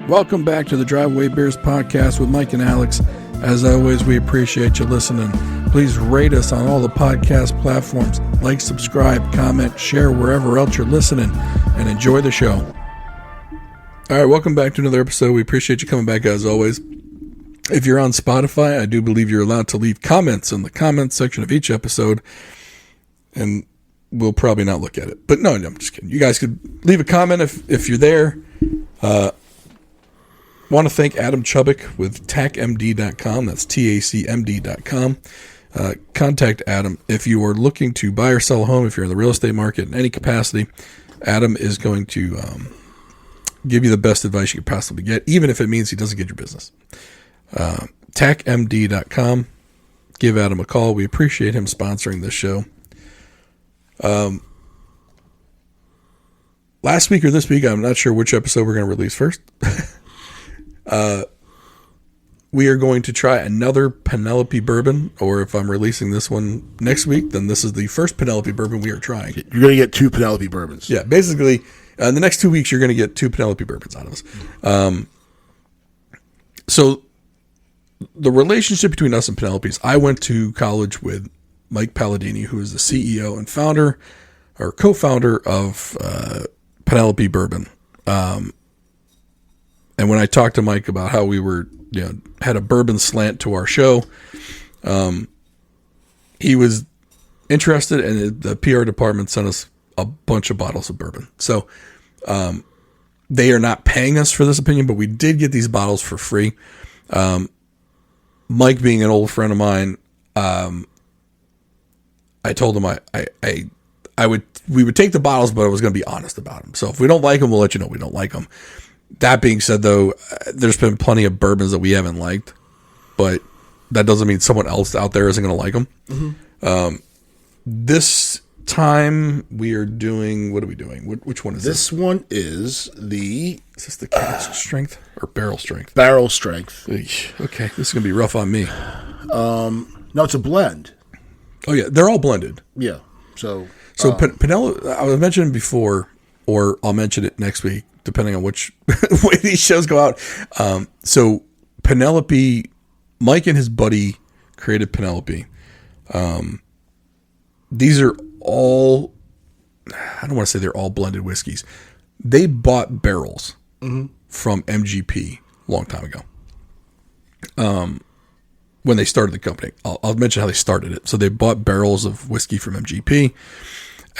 Welcome back to the Driveway Beers podcast with Mike and Alex. As always, we appreciate you listening. Please rate us on all the podcast platforms. Like, subscribe, comment, share wherever else you're listening, and enjoy the show. All right, welcome back to another episode. We appreciate you coming back as always. If you're on Spotify, I do believe you're allowed to leave comments in the comments section of each episode, and we'll probably not look at it. But no, I'm just kidding. You guys could leave a comment if you're there. Want to thank Adam Chubbuck with tacmd.com. That's tacmd.com. Contact Adam if you are looking to buy or sell a home. If you're in the real estate market in any capacity, Adam is going to give you the best advice you could possibly get, even if it means he doesn't get your business. tacmd.com. Give Adam a call. We appreciate him sponsoring this show. Last week or this week, I'm not sure which episode we're going to release first. We are going to try another Penelope bourbon, or if I'm releasing this one next week, then this is the first Penelope bourbon we are trying. You're going to get two Penelope bourbons. Yeah, basically, in the next 2 weeks, you're going to get two Penelope bourbons out of us. So the relationship between us and Penelope is I went to college with Mike Palladini, who is the CEO and founder or co-founder of Penelope Bourbon. And when I talked to Mike about how we were, had a bourbon slant to our show, he was interested, and the PR department sent us a bunch of bottles of bourbon. So they are not paying us for this opinion, but we did get these bottles for free. Mike, being an old friend of mine, I told him we would take the bottles, but I was going to be honest about them. So if we don't like them, we'll let you know we don't like them. That being said, though, there's been plenty of bourbons that we haven't liked, but that doesn't mean someone else out there isn't going to like them. Mm-hmm. This time we are doing, what are we doing? Which one is this? This one is the... Is this the cask strength or barrel strength? Barrel strength. Okay, this is going to be rough on me. No, it's a blend. Oh, yeah, they're all blended. Yeah, so... Penelope, I was mentioning before, or I'll mention it next week, depending on which way these shows go out. So Penelope, Mike and his buddy created Penelope. These are all, I don't want to say they're all blended whiskeys. They bought barrels from MGP a long time ago. When they started the company, I'll mention how they started it. So they bought barrels of whiskey from MGP,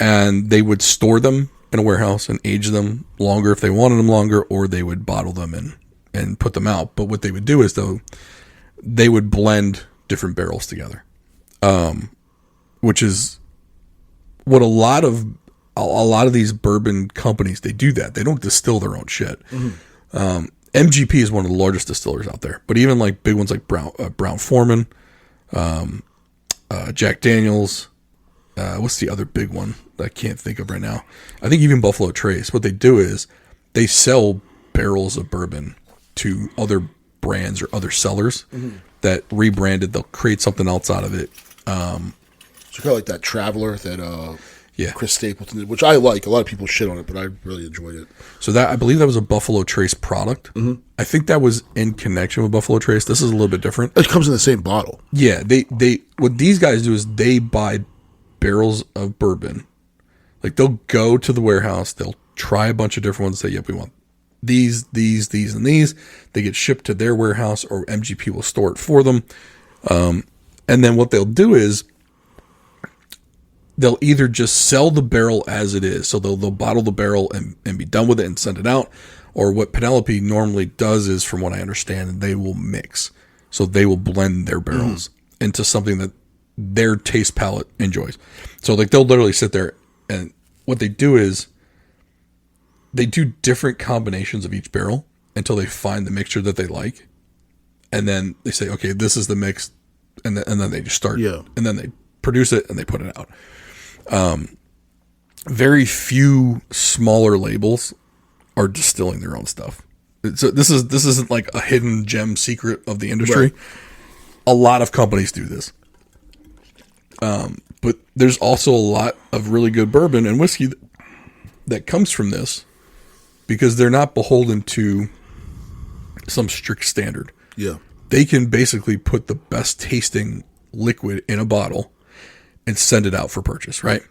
and they would store them in a warehouse and age them longer if they wanted them longer, or they would bottle them and put them out. But what they would do is, though, they would blend different barrels together, which is what a lot of these bourbon companies, they do that. They don't distill their own shit. Mm-hmm. MGP is one of the largest distillers out there, but even like big ones like Brown-Forman, Jack Daniels, what's the other big one that I can't think of right now? I think even Buffalo Trace. What they do is they sell barrels of bourbon to other brands or other sellers that rebranded. They'll create something else out of it. So kind of like that Traveler that Chris Stapleton did, which I like. A lot of people shit on it, but I really enjoyed it. So that, I believe that was a Buffalo Trace product. Mm-hmm. I think that was in connection with Buffalo Trace. This is a little bit different. It comes in the same bottle. Yeah, they what these guys do is they buy barrels of bourbon. Like, they'll go to the warehouse, they'll try a bunch of different ones, say, yep, we want these, and these. They get shipped to their warehouse, or MGP will store it for them. And then what they'll do is they'll either just sell the barrel as it is. So they'll bottle the barrel and be done with it and send it out. Or what Penelope normally does is, from what I understand, they will mix. So they will blend their barrels into something that their taste palette enjoys. So like, they'll literally sit there, and what they do is they do different combinations of each barrel until they find the mixture that they like. And then they say, okay, this is the mix. And then they just start, and then they produce it and they put it out. Very few smaller labels are distilling their own stuff. So this isn't like a hidden gem secret of the industry. Right. A lot of companies do this. But there's also a lot of really good bourbon and whiskey that comes from this, because they're not beholden to some strict standard. Yeah. They can basically put the best tasting liquid in a bottle and send it out for purchase, right?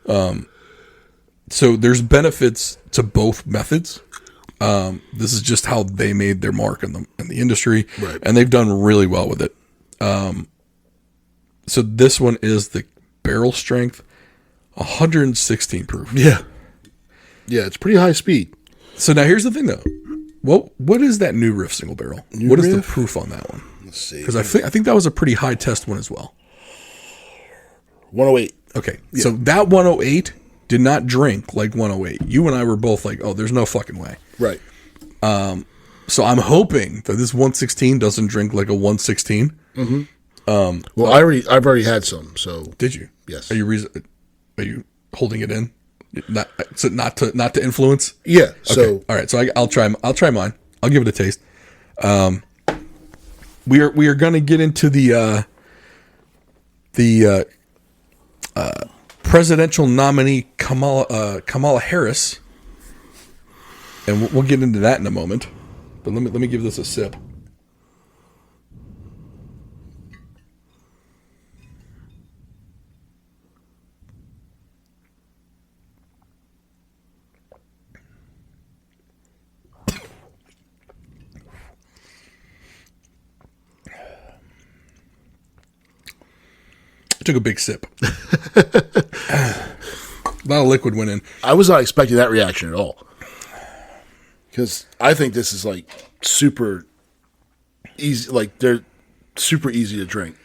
So there's benefits to both methods. This is just how they made their mark in the industry, right. And they've done really well with it. So this one is the barrel strength, 116 proof. Yeah. Yeah, it's pretty high speed. So now here's the thing, though. What is that new Riff single barrel? What is the proof on that one? Let's see. Because I think that was a pretty high test one as well. 108. Okay, yeah. So that 108 did not drink like 108. You and I were both like, oh, there's no fucking way. Right. So I'm hoping that this 116 doesn't drink like a 116. Mm-hmm. Well, I've already had some. So did you? Yes. Are you holding it in? Not to influence. Yeah. Okay. So all right. So I'll try mine. I'll give it a taste. We are going to get into the presidential nominee Kamala Harris, and we'll get into that in a moment. But let me give this a sip. I took a big sip. A lot of liquid went in. I was not expecting that reaction at all. Because I think this is like super easy. Like they're super easy to drink.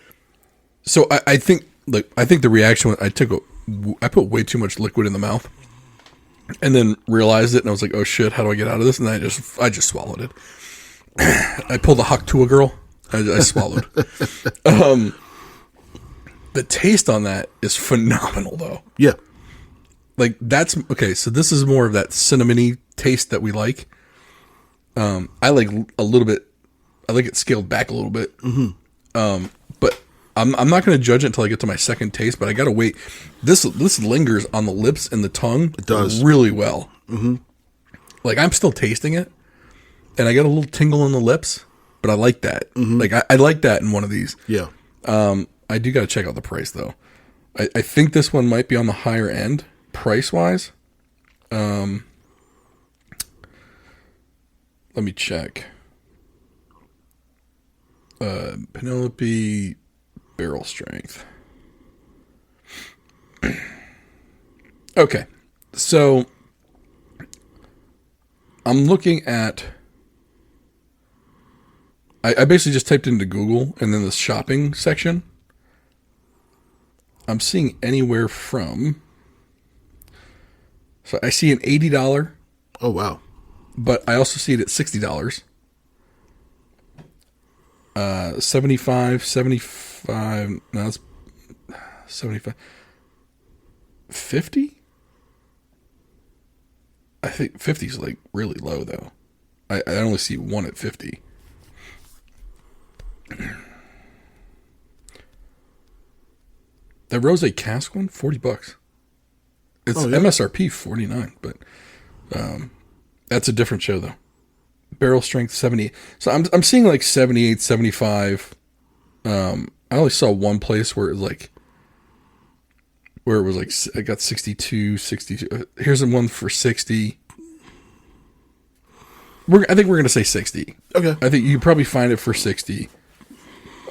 So I think the reaction was I put way too much liquid in the mouth, and then realized it, and I was like, oh shit, how do I get out of this? And I just swallowed it. I pulled a Huck to a girl. I swallowed. The taste on that is phenomenal, though. Yeah. Like, that's... Okay, so this is more of that cinnamony taste that we like. I like a little bit... I like it scaled back a little bit. Mm-hmm. But I'm not going to judge it until I get to my second taste, but I got to wait. This lingers on the lips and the tongue. It does. Really well. Mm-hmm. Like, I'm still tasting it, and I got a little tingle in the lips, but I like that. Mm-hmm. Like, I like that in one of these. Yeah. I do got to check out the price, though. I think this one might be on the higher end, price-wise. Let me check. Penelope barrel strength. Okay. So, I'm looking at... I basically just typed into Google and then the shopping section. I'm seeing anywhere from... So I see an $80. Oh, wow. But I also see it at $60. 75, no, that's 75. 50? I think 50 is like really low, though. I only see one at 50. The rose cask one, $40. It's MSRP $49, but that's a different show though. Barrel strength 70. So I'm seeing like 78, 75. I only saw one place where it was like I got 62, 62. Here's one for 60. I think we're gonna say 60. Okay. I think you probably find it for 60.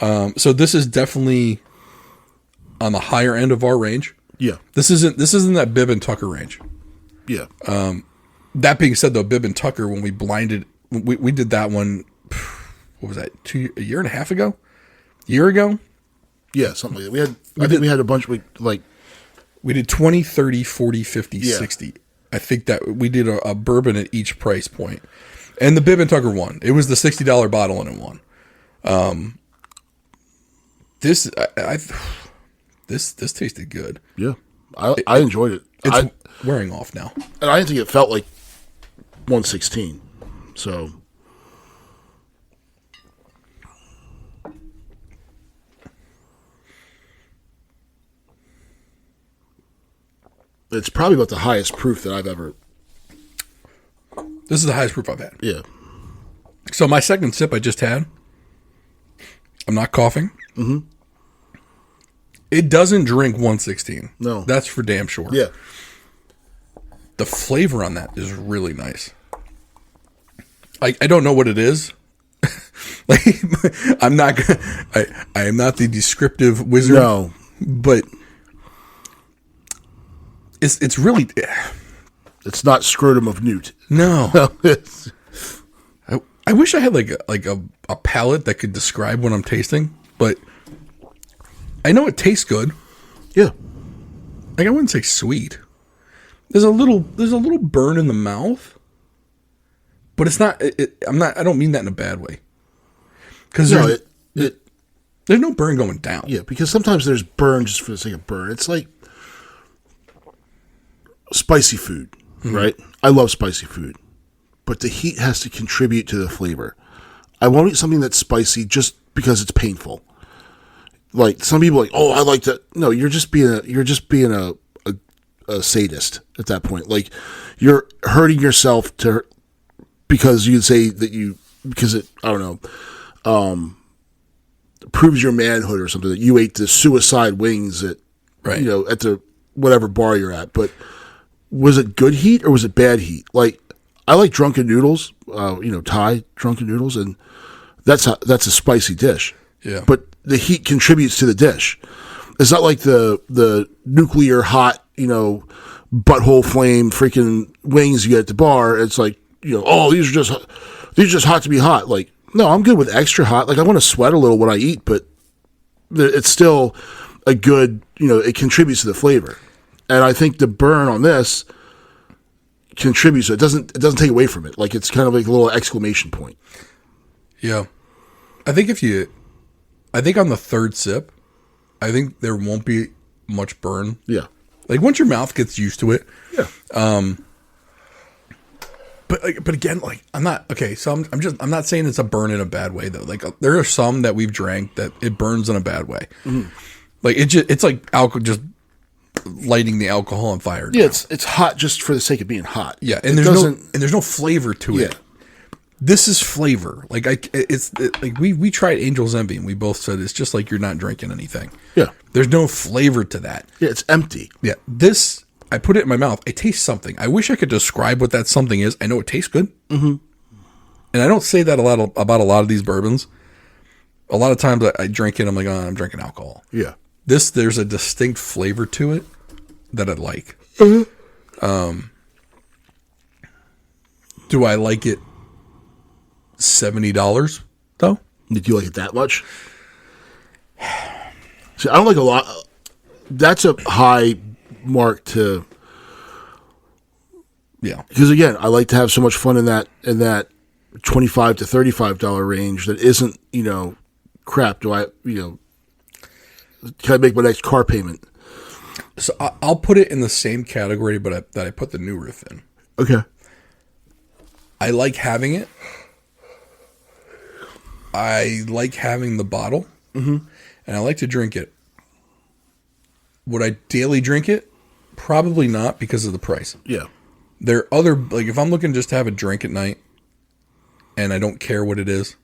So this is definitely on the higher end of our range. Yeah. This isn't that Bibb and Tucker range. Yeah. That being said, though, Bibb and Tucker, when we did that one, what was that, a year and a half ago? Year ago? Yeah, something like that. I think we had a bunch, we did 20, 30, 40, 50, yeah. 60. I think that we did a bourbon at each price point. And the Bibb and Tucker won. It was the $60 bottle and it won. This tasted good. Yeah. I enjoyed it. It's wearing off now. And I didn't think it felt like 116. So it's probably about the highest proof that I've ever... This is the highest proof I've had. Yeah. So my second sip I just had, I'm not coughing. Mm-hmm. It doesn't drink 116. No. That's for damn sure. Yeah. The flavor on that is really nice. I don't know what it is. Like, I am not the descriptive wizard. No. But it's really... It's not scrotum of newt. No. I wish I had like a palate that could describe what I'm tasting, but I know it tastes good. Yeah. Like, I wouldn't say sweet. There's a little burn in the mouth, but it's not. I don't mean that in a bad way. Because there's no burn going down. Yeah, because sometimes there's burn just for the sake of burn. It's like spicy food, right? I love spicy food, but the heat has to contribute to the flavor. I won't eat something that's spicy just because it's painful. Like, some people are like, oh, I like that. No, you're just being a sadist at that point. Like, you're hurting yourself because you say that because it, I don't know, proves your manhood or something that you ate the suicide wings at, right, at the whatever bar you're at. But was it good heat or was it bad heat? Like, I like drunken noodles, Thai drunken noodles, and that's a spicy dish. Yeah. But the heat contributes to the dish. It's not like the nuclear hot, butthole flame freaking wings you get at the bar. It's like, oh, these are just hot to be hot. Like, no, I'm good with extra hot. Like, I want to sweat a little when I eat, but it's still a good, it contributes to the flavor. And I think the burn on this contributes. It doesn't take away from it. Like, it's kind of like a little exclamation point. Yeah. I think on the third sip, I think there won't be much burn. Yeah. Like, once your mouth gets used to it. Yeah. But again, like, I'm not okay. So I'm not saying it's a burn in a bad way though. Like, there are some that we've drank that it burns in a bad way. Mm-hmm. Like, it's like alcohol, just lighting the alcohol on fire. Yeah, it's hot just for the sake of being hot. Yeah, and there's no flavor to it. This is flavor. Like, we tried Angel's Envy and we both said it's just like you're not drinking anything. Yeah. There's no flavor to that. Yeah, it's empty. Yeah. This, I put it in my mouth. I taste something. I wish I could describe what that something is. I know it tastes good. Mm-hmm. And I don't say that about a lot of these bourbons. A lot of times I drink it, I'm like, oh, I'm drinking alcohol. Yeah. There's a distinct flavor to it that I like. Mm-hmm. Do I like it $70 though? Did you like it that much? See, I don't like a lot. That's a high mark to. Yeah. Because again, I like to have so much fun in that $25 to $35 range that isn't, crap. Do I, can I make my next car payment? So I'll put it in the same category, but that I put the new riff in. Okay. I like having it. I like having the bottle, and I like to drink it. Would I daily drink it? Probably not, because of the price. Yeah. There are other, like, if I'm looking just to have a drink at night, and I don't care what it is,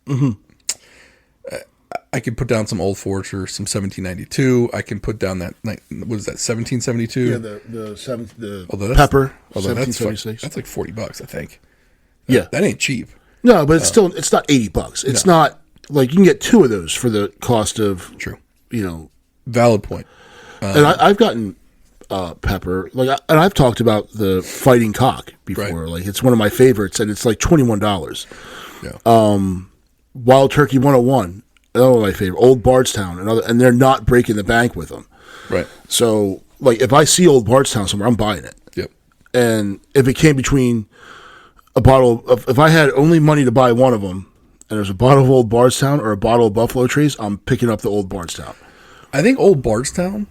I can put down some Old Forester, some 1792. I can put down that, what is that, 1772? Yeah, the although pepper, although 1776. That's like $40, I think. Yeah. That ain't cheap. No, but it's not $80. It's not, like, you can get two of those for the cost of, True. Valid point. And I've gotten pepper, and I've talked about the Fighting Cock before. Right. Like, it's one of my favorites, and it's like $21. Yeah. Wild Turkey 101, another one of my favorite. Old Bardstown, and they're not breaking the bank with them. Right. So, like, if I see Old Bardstown somewhere, I'm buying it. Yep. And if it came between a bottle of, if I had only money to buy one of them, and there's a bottle of Old Bardstown or a bottle of Buffalo Trace, I'm picking up the Old Bardstown. I think Old Bardstown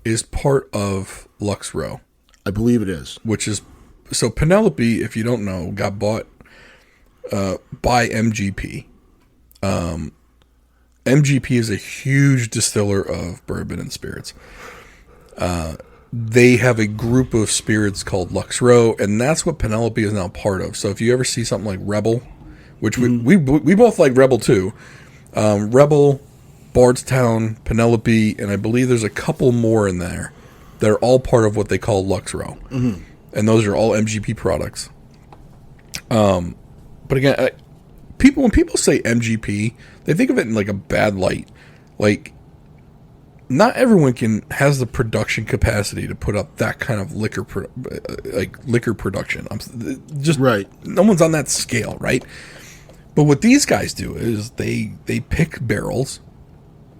is part of Lux Row. I believe it is. Which is, so Penelope, if you don't know, got bought by MGP. MGP is a huge distiller of bourbon and spirits. They have a group of spirits called Lux Row, and that's what Penelope is now part of. So if you ever see something like Rebel, which we both like Rebel too. Rebel, Bardstown, Penelope, and I believe there's a couple more in there that are all part of what they call Lux Row. Mm-hmm. And those are all MGP products. But again, when people say MGP, they think of it in like a bad light. Like, not everyone has the production capacity to put up that kind of liquor production. Just right. No one's on that scale, right? But what these guys do is they pick barrels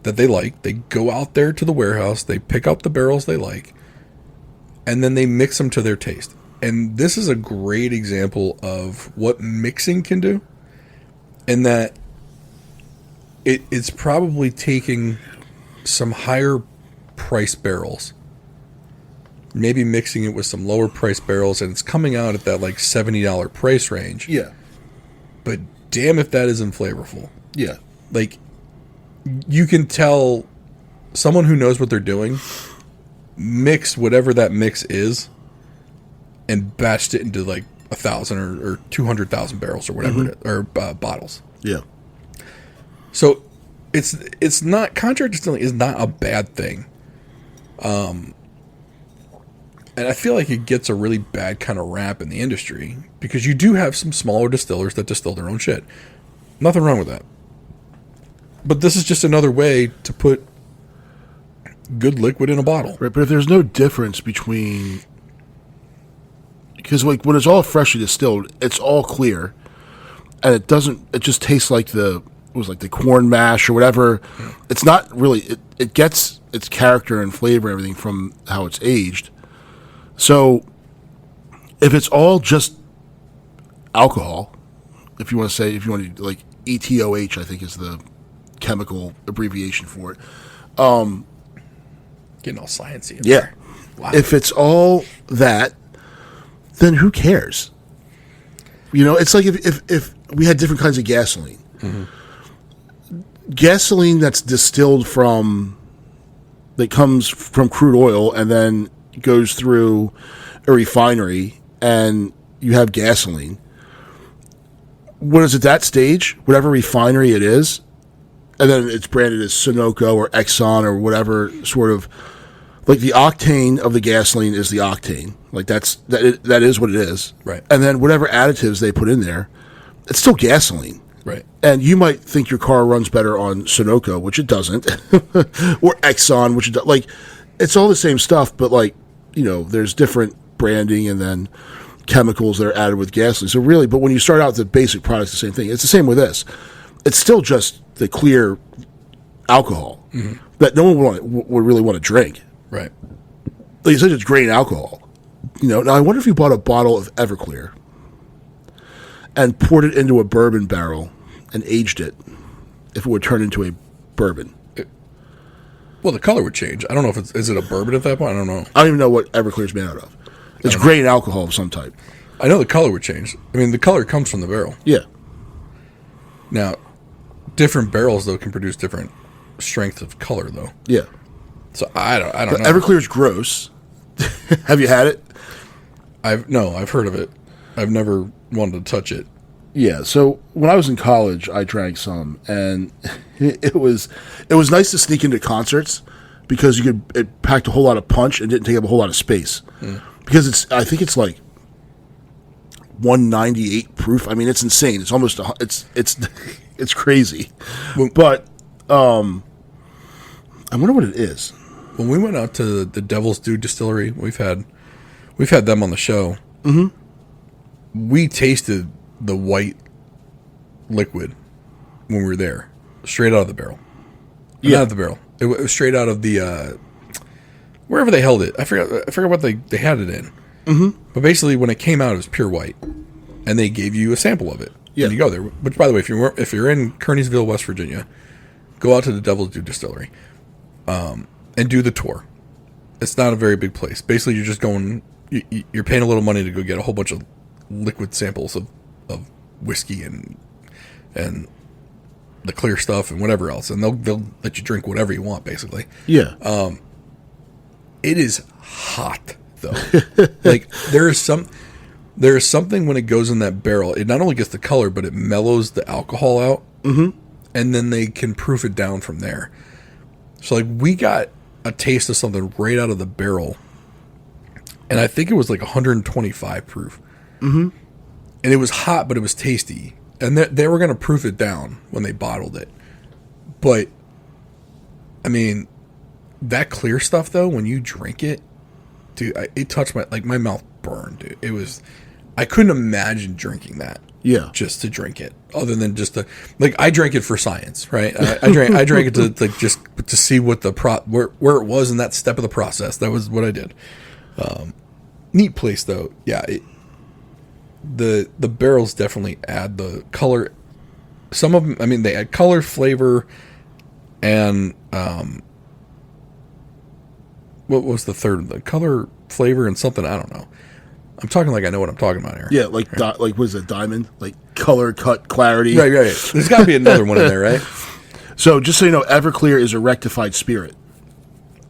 that they like. They go out there to the warehouse. They pick up the barrels they like, and then they mix them to their taste. And this is a great example of what mixing can do, in that it's probably taking some higher price barrels, maybe mixing it with some lower price barrels, and it's coming out at that like $70 price range. Yeah. But damn if that isn't flavorful. Yeah. Like, you can tell someone who knows what they're doing mixed whatever that mix is and batched it into like 1,000 or 200,000 barrels or whatever it is, or bottles. Yeah. So it's not, contract distilling is not a bad thing. And I feel like it gets a really bad kind of rap in the industry because you do have some smaller distillers that distill their own shit. Nothing wrong with that. But this is just another way to put good liquid in a bottle. Right, but if there's no difference between, because like when it's all freshly distilled, it's all clear, and it just tastes like the corn mash or whatever. Yeah. It's not really, it gets its character and flavor and everything from how it's aged. So if it's all just alcohol, if you want to like ETOH, I think is the chemical abbreviation for it. Getting all sciencey. Yeah. Wow. If it's all that, then who cares? You know, it's like if we had different kinds of gasoline. Mm-hmm. Gasoline that's distilled that comes from crude oil and then goes through a refinery and you have gasoline. When it's at that stage, whatever refinery it is, and then it's branded as Sunoco or Exxon or whatever sort of, like the octane of the gasoline is the octane. Like that is what it is. Right. And then whatever additives they put in there, it's still gasoline. Right. And you might think your car runs better on Sunoco, which it doesn't, or Exxon, which it does. Like, it's all the same stuff, but like, you know, there's different branding and then chemicals that are added with gasoline. So really, but when you start out, the basic product's the same thing. It's the same with this. It's still just the clear alcohol that no one would really want to drink. Right. Like you said, it's grain alcohol. You know, now I wonder if you bought a bottle of Everclear and poured it into a bourbon barrel and aged it, if it would turn into a bourbon. Well, the color would change. I don't know if is it a bourbon at that point? I don't know. I don't even know what Everclear's made out of. It's grain alcohol of some type. I know the color would change. I mean, the color comes from the barrel. Yeah. Now, different barrels, though, can produce different strengths of color, though. Yeah. So I don't know. Everclear's gross. Have you had it? I've heard of it. I've never wanted to touch it. Yeah, so when I was in college, I drank some, and it was nice to sneak into concerts because it packed a whole lot of punch and didn't take up a whole lot of space. Because I think it's like 198 proof. I mean, it's insane. It's almost it's crazy. But I wonder what it is. When we went out to the Devil's Due Distillery, we've had them on the show. Mm-hmm. We tasted the white liquid when we were there, straight out of the barrel. Yeah, not out of the barrel. It was straight out of the wherever they held it. I forgot what they had it in. Mm-hmm. But basically, when it came out, it was pure white, and they gave you a sample of it. Yeah, and you go there. Which, by the way, if you're in Kearneysville, West Virginia, go out to the Devil's Due Distillery, and do the tour. It's not a very big place. Basically, you're just going. You're paying a little money to go get a whole bunch of liquid samples of whiskey and the clear stuff and whatever else, and they'll let you drink whatever you want, basically. Yeah. It is hot though. Like there is some. There's something when it goes in that barrel. It not only gets the color, but it mellows the alcohol out. Mm-hmm. And then they can proof it down from there. So, like, we got a taste of something right out of the barrel. And I think it was like 125 proof. Mm-hmm. And it was hot, but it was tasty. And they were going to proof it down when they bottled it. But, I mean, that clear stuff, though, when you drink it, dude, it touched my mouth burned, dude. It was, I couldn't imagine drinking that. Yeah. Just to drink it. Other than just to, like, I drank it for science, right? I drank it to, like, just to see what where it was in that step of the process. That was what I did. Neat place, though. Yeah. The barrels definitely add the color. Some of them, I mean, they add color, flavor, and what was the third? The color, flavor, and something, I don't know. I'm talking like I know what I'm talking about here. Yeah, like right. Like what is it, diamond? Like color, cut, clarity. Right. There's got to be another one in there, right? So just so you know, Everclear is a rectified spirit.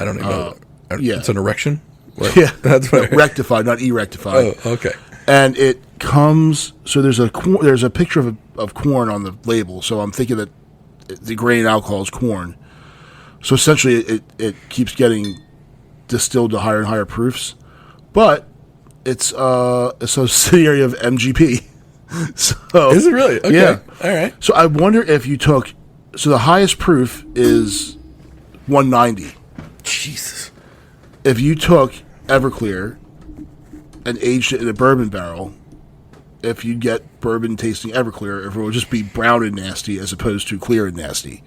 I don't even know. Yeah. It's an erection? What? Yeah. That's what rectified, not e-rectified. Oh, okay. And it comes, so there's a picture of corn on the label, so I'm thinking that the grain alcohol is corn. So essentially it keeps getting distilled to higher and higher proofs. But it's a subsidiary of MGP. So is it really? Okay. Yeah. All right. So I wonder if you took, so the highest proof is 190. Jesus. If you took Everclear and aged it in a bourbon barrel, if you get bourbon tasting Everclear, if it would just be brown and nasty as opposed to clear and nasty.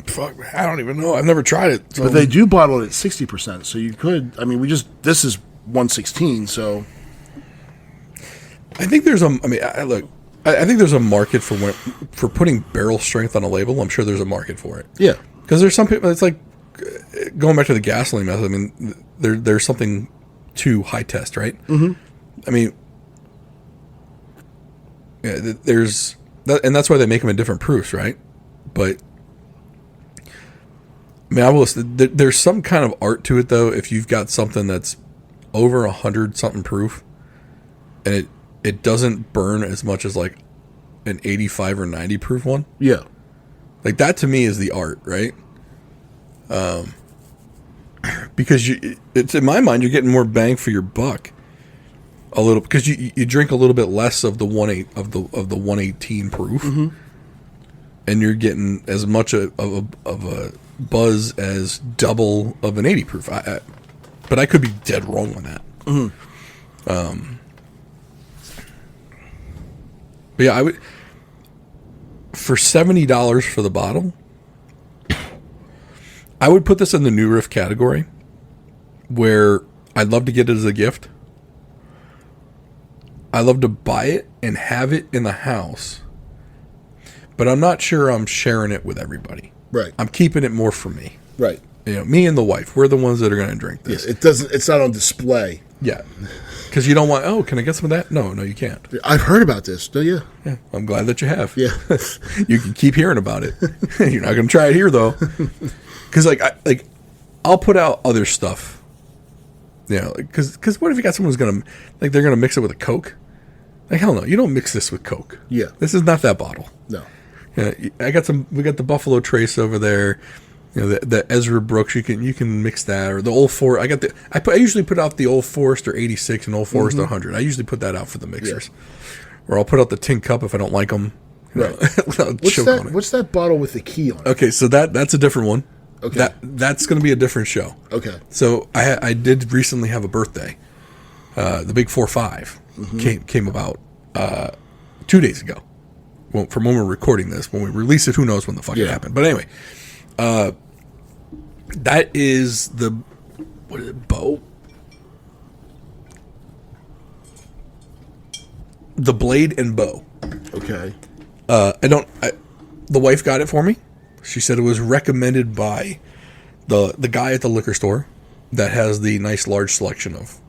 Fuck, I don't even know. I've never tried it. So. But they do bottle it at 60%, so you could, I mean, this is 116, so. I think there's I think there's a market for putting barrel strength on a label. I'm sure there's a market for it. Yeah. Because there's some people, it's like, going back to the gasoline method, I mean, there's something to high test, right? Mm-hmm. I mean, yeah, there's that, and that's why they make them in different proofs, right? But I mean, there's some kind of art to it, though. If you've got something that's over 100 something proof, and it doesn't burn as much as like an 85 or 90 proof one. Yeah, like that to me is the art, right? Because it's in my mind, you're getting more bang for your buck. A little, because you drink a little bit less of the 118 proof, mm-hmm. and you're getting as much of a buzz as double of an 80 proof. But I could be dead wrong on that. Mm-hmm. But yeah, I would, for $70 for the bottle, I would put this in the new riff category, where I'd love to get it as a gift. I love to buy it and have it in the house, but I'm not sure I'm sharing it with everybody. Right. I'm keeping it more for me. Right. You know, me and the wife, we're the ones that are going to drink this. Yeah, it's not on display. Yeah. Because you don't want, oh, can I get some of that? No, you can't. I've heard about this. No, yeah. Yeah. I'm glad that you have. Yeah. You can keep hearing about it. You're not going to try it here, though. Because, I'll put out other stuff. You know, because what if you got someone who's going to, they're going to mix it with a Coke? Like, hell no, you don't mix this with Coke. Yeah. This is not that bottle. No. Yeah, we got the Buffalo Trace over there. You know, the Ezra Brooks, you can mix that, or the Old Forester. I usually put out the Old Forester 86 and Old Forester 100. I usually put that out for the mixers. Yeah. Or I'll put out the Tin Cup if I don't like them. Right. What's that bottle with the key on it? Okay, so that's a different one. Okay. That's going to be a different show. Okay. So I did recently have a birthday. The Big 4-5 came about 2 days ago. Well, from when we're recording this, when we release it, who knows when the fuck it happened. But anyway, that is what is it, bow? The blade and bow. Okay. The wife got it for me. She said it was recommended by the guy at the liquor store that has the nice large selection of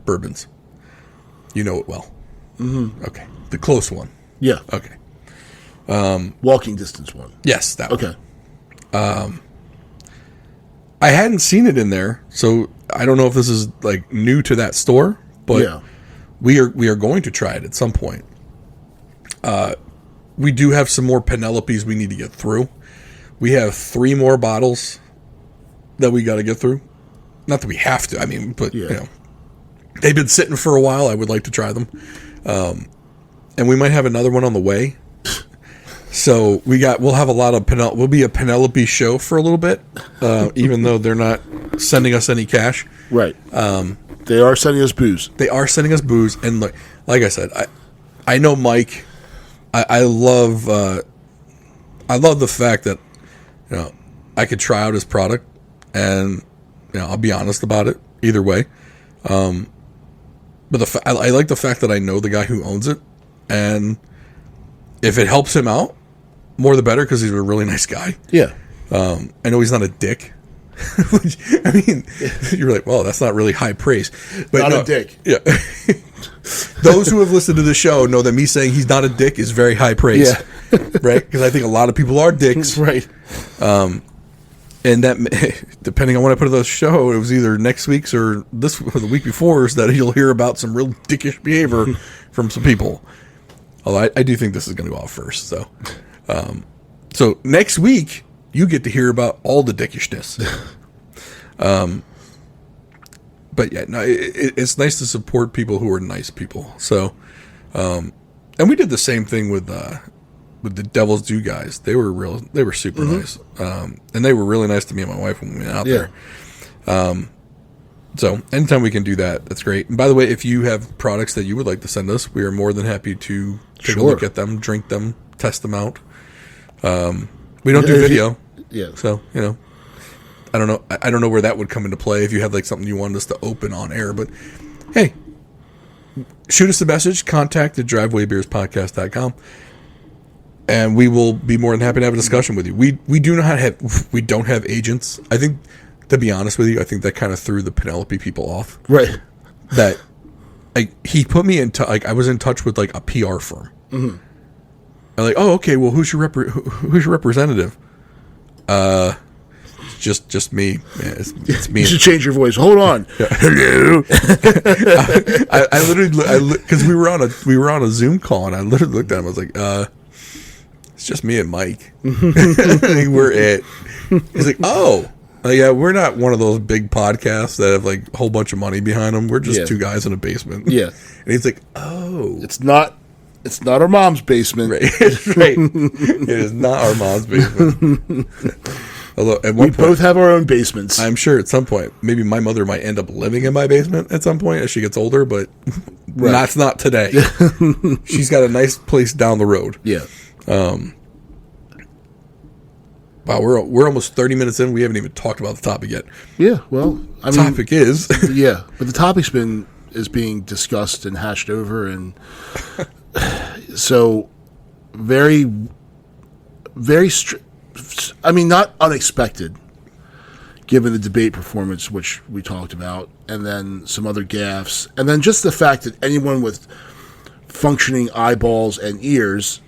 bourbons. You know it well. Mm-hmm. Okay. The close one. Yeah. Okay. Walking distance one. Yes, that okay. one. I hadn't seen it in there, so I don't know if this is like new to that store, but we are going to try it at some point. We do have some more Penelopes we need to get through. We have 3 more bottles that we got to get through. Not that we have to, I mean, but you know, they've been sitting for a while. I would like to try them. And we might have another one on the way. So we'll have a lot of we'll be a Penelope show for a little bit, even though they're not sending us any cash. Right. They are sending us booze. They are sending us booze, and like I said, I know Mike. I love the fact that, you know, I could try out his product, and, you know, I'll be honest about it either way. But I like the fact that I know the guy who owns it, and if it helps him out, more the better, because he's a really nice guy. Yeah. I know he's not a dick. Which, I mean, you're like, well, that's not really high praise. But not a dick. Yeah. Those who have listened to the show know that me saying he's not a dick is very high praise. Yeah. Right? Because I think a lot of people are dicks. Right. And that, depending on when I put the show, it was either next week's or the week before's that you'll hear about some real dickish behavior from some people. Although I do think this is going to go off first. So next week, you get to hear about all the dickishness. But yeah, no, it's nice to support people who are nice people. So, and we did the same thing with the Devil's Due guys. They were super nice. And they were really nice to me and my wife when we went out there. So anytime we can do that, that's great. And by the way, if you have products that you would like to send us, we are more than happy to take a look at them, drink them, test them out. We don't do video. So, you know, I don't know where that would come into play if you had like something you wanted us to open on air, but hey, shoot us a message, contact@drivewaybeerspodcast.com, and we will be more than happy to have a discussion with you. We don't have agents. I think, to be honest with you, I think that kind of threw the Penelope people off. Right. That, like, he put me in like, I was in touch with like a PR firm. Mm-hmm. I'm like, oh, okay, well, who's your representative? Just me. Yeah, it's me. You should change your voice. Hold on. Hello. I literally, because we were on a Zoom call, and I literally looked at him. I was like, it's just me and Mike. We're it. He's like, oh, yeah, we're not one of those big podcasts that have like a whole bunch of money behind them. We're just 2 guys in a basement. Yeah. And he's like, oh, it's not our mom's basement. Right. Right. It is not our mom's basement. Although at one point, both have our own basements. I'm sure at some point, maybe my mother might end up living in my basement at some point as she gets older, but that's not today. She's got a nice place down the road. Yeah. Wow, we're almost 30 minutes in. We haven't even talked about the topic yet. Yeah, well, I mean, topic is yeah, but the topic's is being discussed and hashed over, and so very, very. I mean, not unexpected, given the debate performance, which we talked about, and then some other gaffes, and then just the fact that anyone with functioning eyeballs and ears,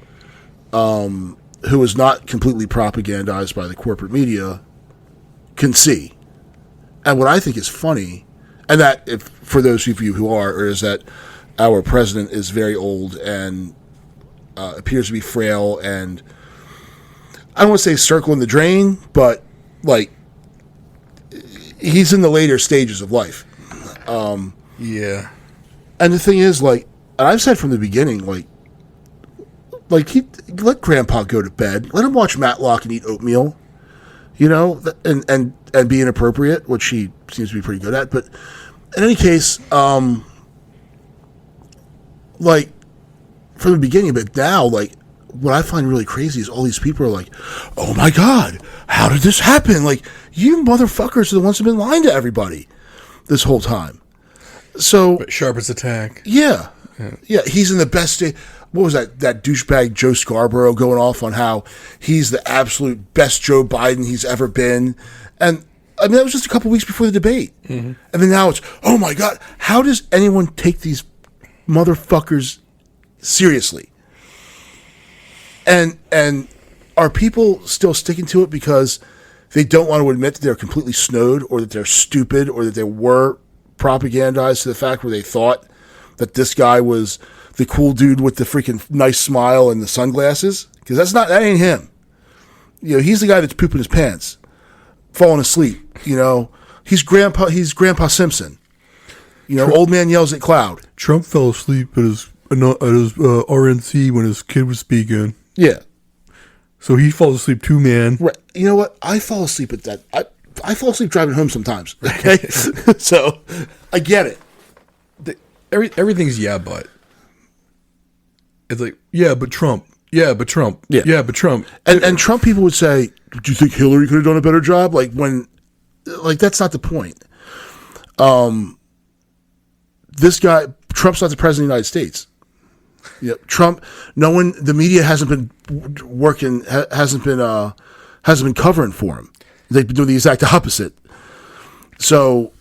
who is not completely propagandized by the corporate media, can see. And what I think is funny, and that, if, for those of you who are, is that our president is very old and appears to be frail, and I don't want to say circling the drain, but like he's in the later stages of life. Yeah. And the thing is, like, and I've said from the beginning, like let Grandpa go to bed, let him watch Matlock and eat oatmeal, you know, and be inappropriate, which he seems to be pretty good at. But in any case, like from the beginning, but now, like, what I find really crazy is all these people are like, oh my God, how did this happen? Like, you motherfuckers are the ones who've been lying to everybody this whole time. So, but sharpest attack. Yeah. He's in the best state. What was that douchebag Joe Scarborough going off on how he's the absolute best Joe Biden he's ever been? And I mean, that was just a couple weeks before the debate. Mm-hmm. And then now it's, oh my God, how does anyone take these motherfuckers seriously? And are people still sticking to it because they don't want to admit that they're completely snowed, or that they're stupid, or that they were propagandized to the fact where they thought that this guy was the cool dude with the freaking nice smile and the sunglasses? Because that ain't him. You know, he's the guy that's pooping his pants, falling asleep. You know, he's Grandpa Simpson. You know, old man yells at cloud. Trump fell asleep at his RNC when his kid was speaking. Yeah. So he falls asleep too, man. Right. You know what? I fall asleep at that. I fall asleep driving home sometimes. Okay. So I get it. Everything's but. It's like, but Trump. Yeah, but Trump. Yeah, but Trump. And Trump people would say, do you think Hillary could have done a better job? Like that's not the point. This guy, Trump's not the president of the United States. Yeah, Trump. The media hasn't been working, hasn't been covering for him. They've been doing the exact opposite. So,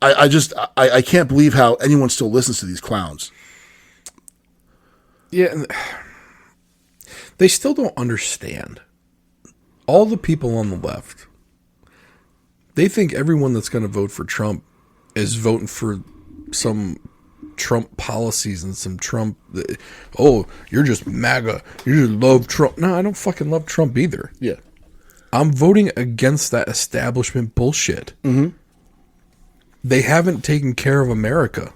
I can't believe how anyone still listens to these clowns. Yeah, they still don't understand. All the people on the left, they think everyone that's going to vote for Trump is voting for some Trump policies and some Trump. Oh, you're just MAGA. You just love Trump. No, I don't fucking love Trump either. Yeah. I'm voting against that establishment bullshit. Mm-hmm. They haven't taken care of America.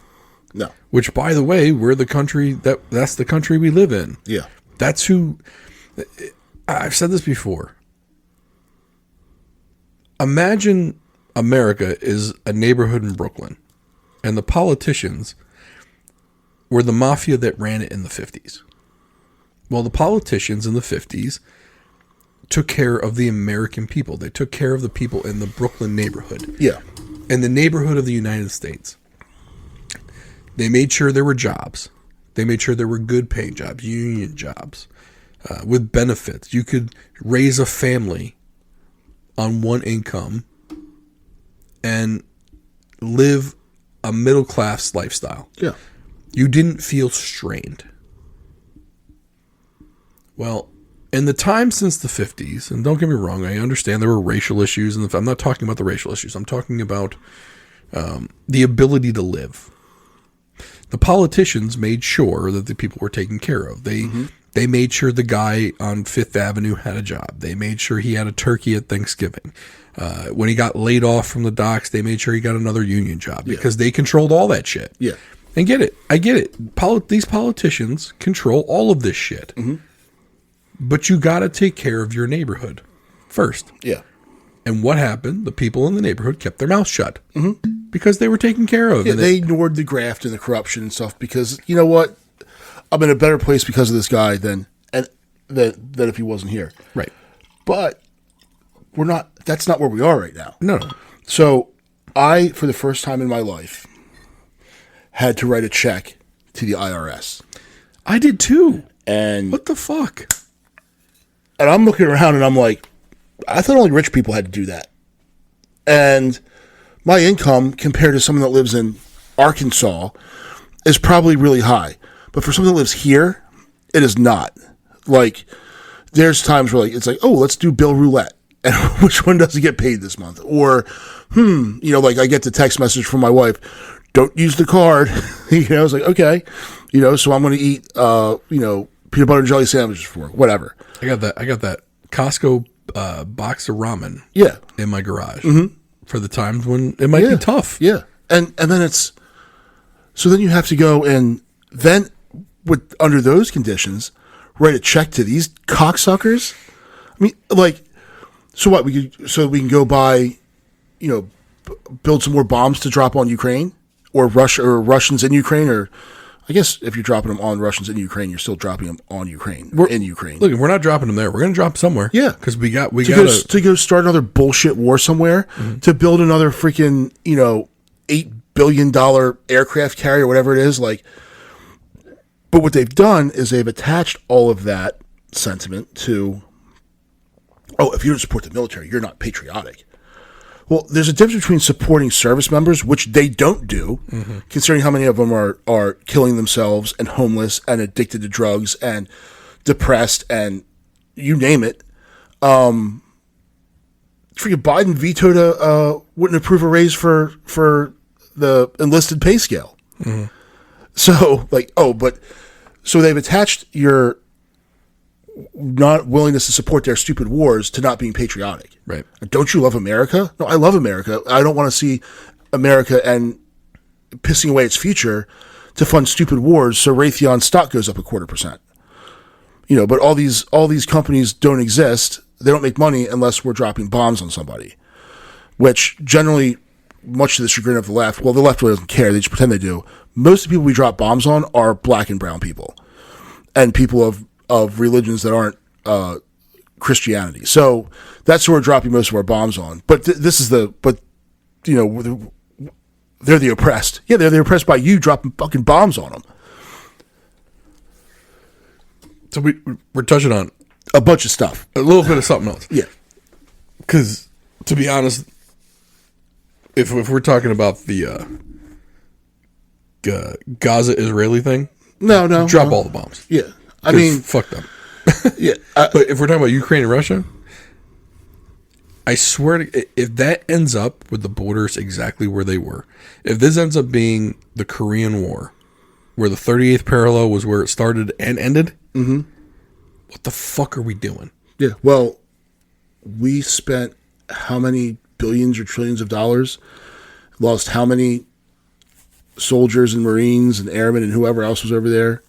No. Which, by the way, we're the country that's the country we live in. Yeah. That's who. I've said this before. Imagine America is a neighborhood in Brooklyn, and the politicians were the mafia that ran it in the 50s. Well, the politicians in the 50s took care of the American people. They took care of the people in the Brooklyn neighborhood. Yeah. In the neighborhood of the United States. They made sure there were jobs. They made sure there were good paying jobs, union jobs, with benefits. You could raise a family on one income and live a middle class lifestyle. Yeah. You didn't feel strained. Well, in the time since the 50s, and don't get me wrong, I understand there were racial issues, and I'm not talking about the racial issues. I'm talking about the ability to live. The politicians made sure that the people were taken care of. They made sure the guy on Fifth Avenue had a job. They made sure he had a turkey at Thanksgiving. When he got laid off from the docks, they made sure he got another union job because they controlled all that shit. Yeah. And I get it. These politicians control all of this shit. Mm-hmm. But you got to take care of your neighborhood first. Yeah. And what happened? The people in the neighborhood kept their mouths shut because they were taken care of. Yeah, they ignored the graft and the corruption and stuff because, you know what? I'm in a better place because of this guy than if he wasn't here. Right. But we're not. That's not where we are right now. No. So I, for the first time in my life, had to write a check to the IRS. I did too. And what the fuck? And I'm looking around and I'm like, I thought only rich people had to do that. And my income compared to someone that lives in Arkansas is probably really high. But for someone that lives here, it is not. Like, there's times where it's like, oh, let's do bill roulette. And which one doesn't get paid this month? Or, I get the text message from my wife, don't use the card. I was like, okay. So I'm going to eat, peanut butter and jelly sandwiches for whatever. I got that Costco box of ramen. Yeah. In my garage for the times when it might be tough. Yeah. And then so then you have to go and then under those conditions, write a check to these cocksuckers. I mean, so what we can go buy, build some more bombs to drop on Ukraine or Russians in Ukraine, or I guess if you're dropping them on Russians in Ukraine, you're still dropping them on Ukraine in Ukraine. Look, we're not dropping them there. We're going to drop somewhere. Yeah, because we got to go start another bullshit war somewhere to build another freaking $8 billion aircraft carrier, whatever it is. But what they've done is they've attached all of that sentiment to, if you don't support the military, you're not patriotic. Well, there's a difference between supporting service members, which they don't do, considering how many of them are killing themselves and homeless and addicted to drugs and depressed and you name it. Freaking Biden vetoed wouldn't approve a raise for the enlisted pay scale. So so they've attached your not willingness to support their stupid wars to not being patriotic. Right. Don't you love America? No, I love America. I don't want to see America and pissing away its future to fund stupid wars so Raytheon stock goes up 0.25%. But all these companies don't exist. They don't make money unless we're dropping bombs on somebody, which generally, much to the chagrin of the left, well, the left really doesn't care. They just pretend they do. Most of the people we drop bombs on are black and brown people and people of religions that aren't Christianity. So that's who we're dropping most of our bombs on. But they're the oppressed. Yeah, they're the oppressed by you dropping fucking bombs on them. So we're touching on a bunch of stuff. A little bit of something else. Yeah. Because, to be honest, if we're talking about the Gaza-Israeli thing, drop all the bombs. Yeah. I mean... Fuck them. Yeah. But if we're talking about Ukraine and Russia, I swear if that ends up with the borders exactly where they were, if this ends up being the Korean War, where the 38th parallel was where it started and ended, what the fuck are we doing? Yeah, well, we spent how many billions or trillions of dollars, lost how many soldiers and Marines and airmen and whoever else was over there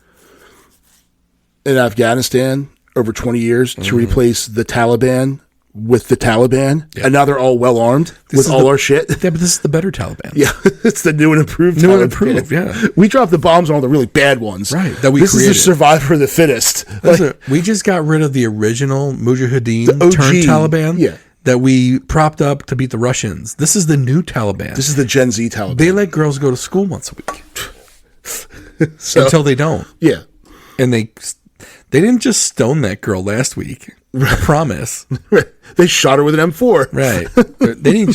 in Afghanistan over 20 years to replace the Taliban with the Taliban, and now they're all well armed with all our shit. Yeah, but this is the better Taliban. Yeah, it's the new and improved Taliban. Yeah. We dropped the bombs on all the really bad ones. Right, this is the survivor of the fittest. We just got rid of the original Mujahideen OG, turned Taliban that we propped up to beat the Russians. This is the new Taliban. This is the Gen Z Taliban. They let girls go to school once a week. Until they don't. Yeah. And they didn't just stone that girl last week. I promise. They shot her with an M4. Right. They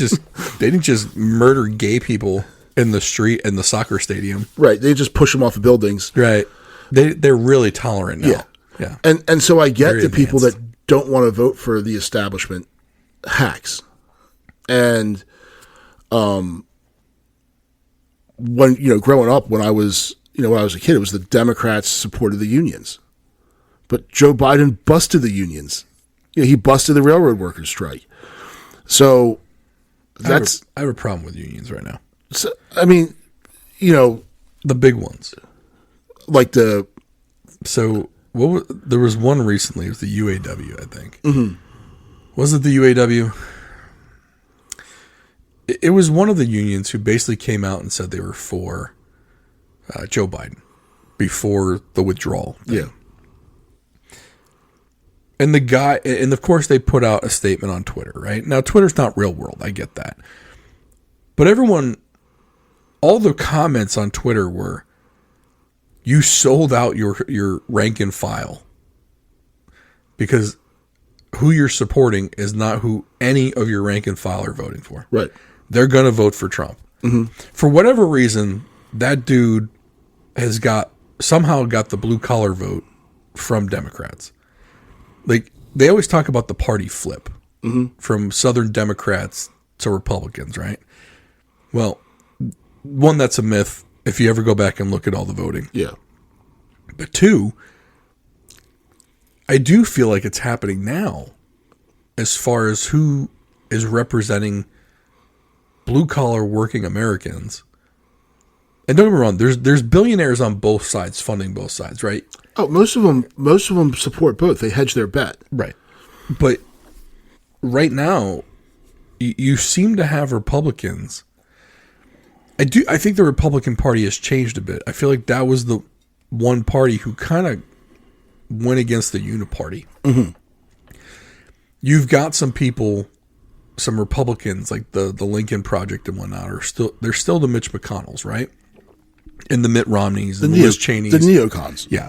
didn't just murder gay people in the street in the soccer stadium. Right. They just push them off of buildings. Right. They're really tolerant now. Yeah. And so I get the people that don't want to vote for the establishment hacks. And when growing up when I was a kid, it was the Democrats supported the unions. But Joe Biden busted the unions. He busted the railroad workers' strike. So I have a problem with unions right now. So, I mean, the big ones, like there was one recently. It was the UAW, I think. Mm-hmm. Was it the UAW? It was one of the unions who basically came out and said they were for Joe Biden before the withdrawal thing. Yeah. And the guy, and of course they put out a statement on Twitter, right? Now, Twitter's not real world. I get that. But all the comments on Twitter were, you sold out your rank and file. Because who you're supporting is not who any of your rank and file are voting for. Right. They're going to vote for Trump. Mm-hmm. For whatever reason, that dude has somehow got the blue collar vote from Democrats. Like, they always talk about the party flip from Southern Democrats to Republicans, right? Well, one, that's a myth if you ever go back and look at all the voting. Yeah. But two, I do feel like it's happening now as far as who is representing blue-collar working Americans. And don't get me wrong, there's billionaires on both sides funding both sides, right? Oh, most of them support both. They hedge their bet. Right. But right now, you seem to have Republicans. I think the Republican Party has changed a bit. I feel like that was the one party who kind of went against the uniparty. Mm-hmm. You've got some people, some Republicans, like the Lincoln Project and whatnot, they're still the Mitch McConnells, right? And the Mitt Romneys, and the Liz Cheneys. The neocons. Yeah.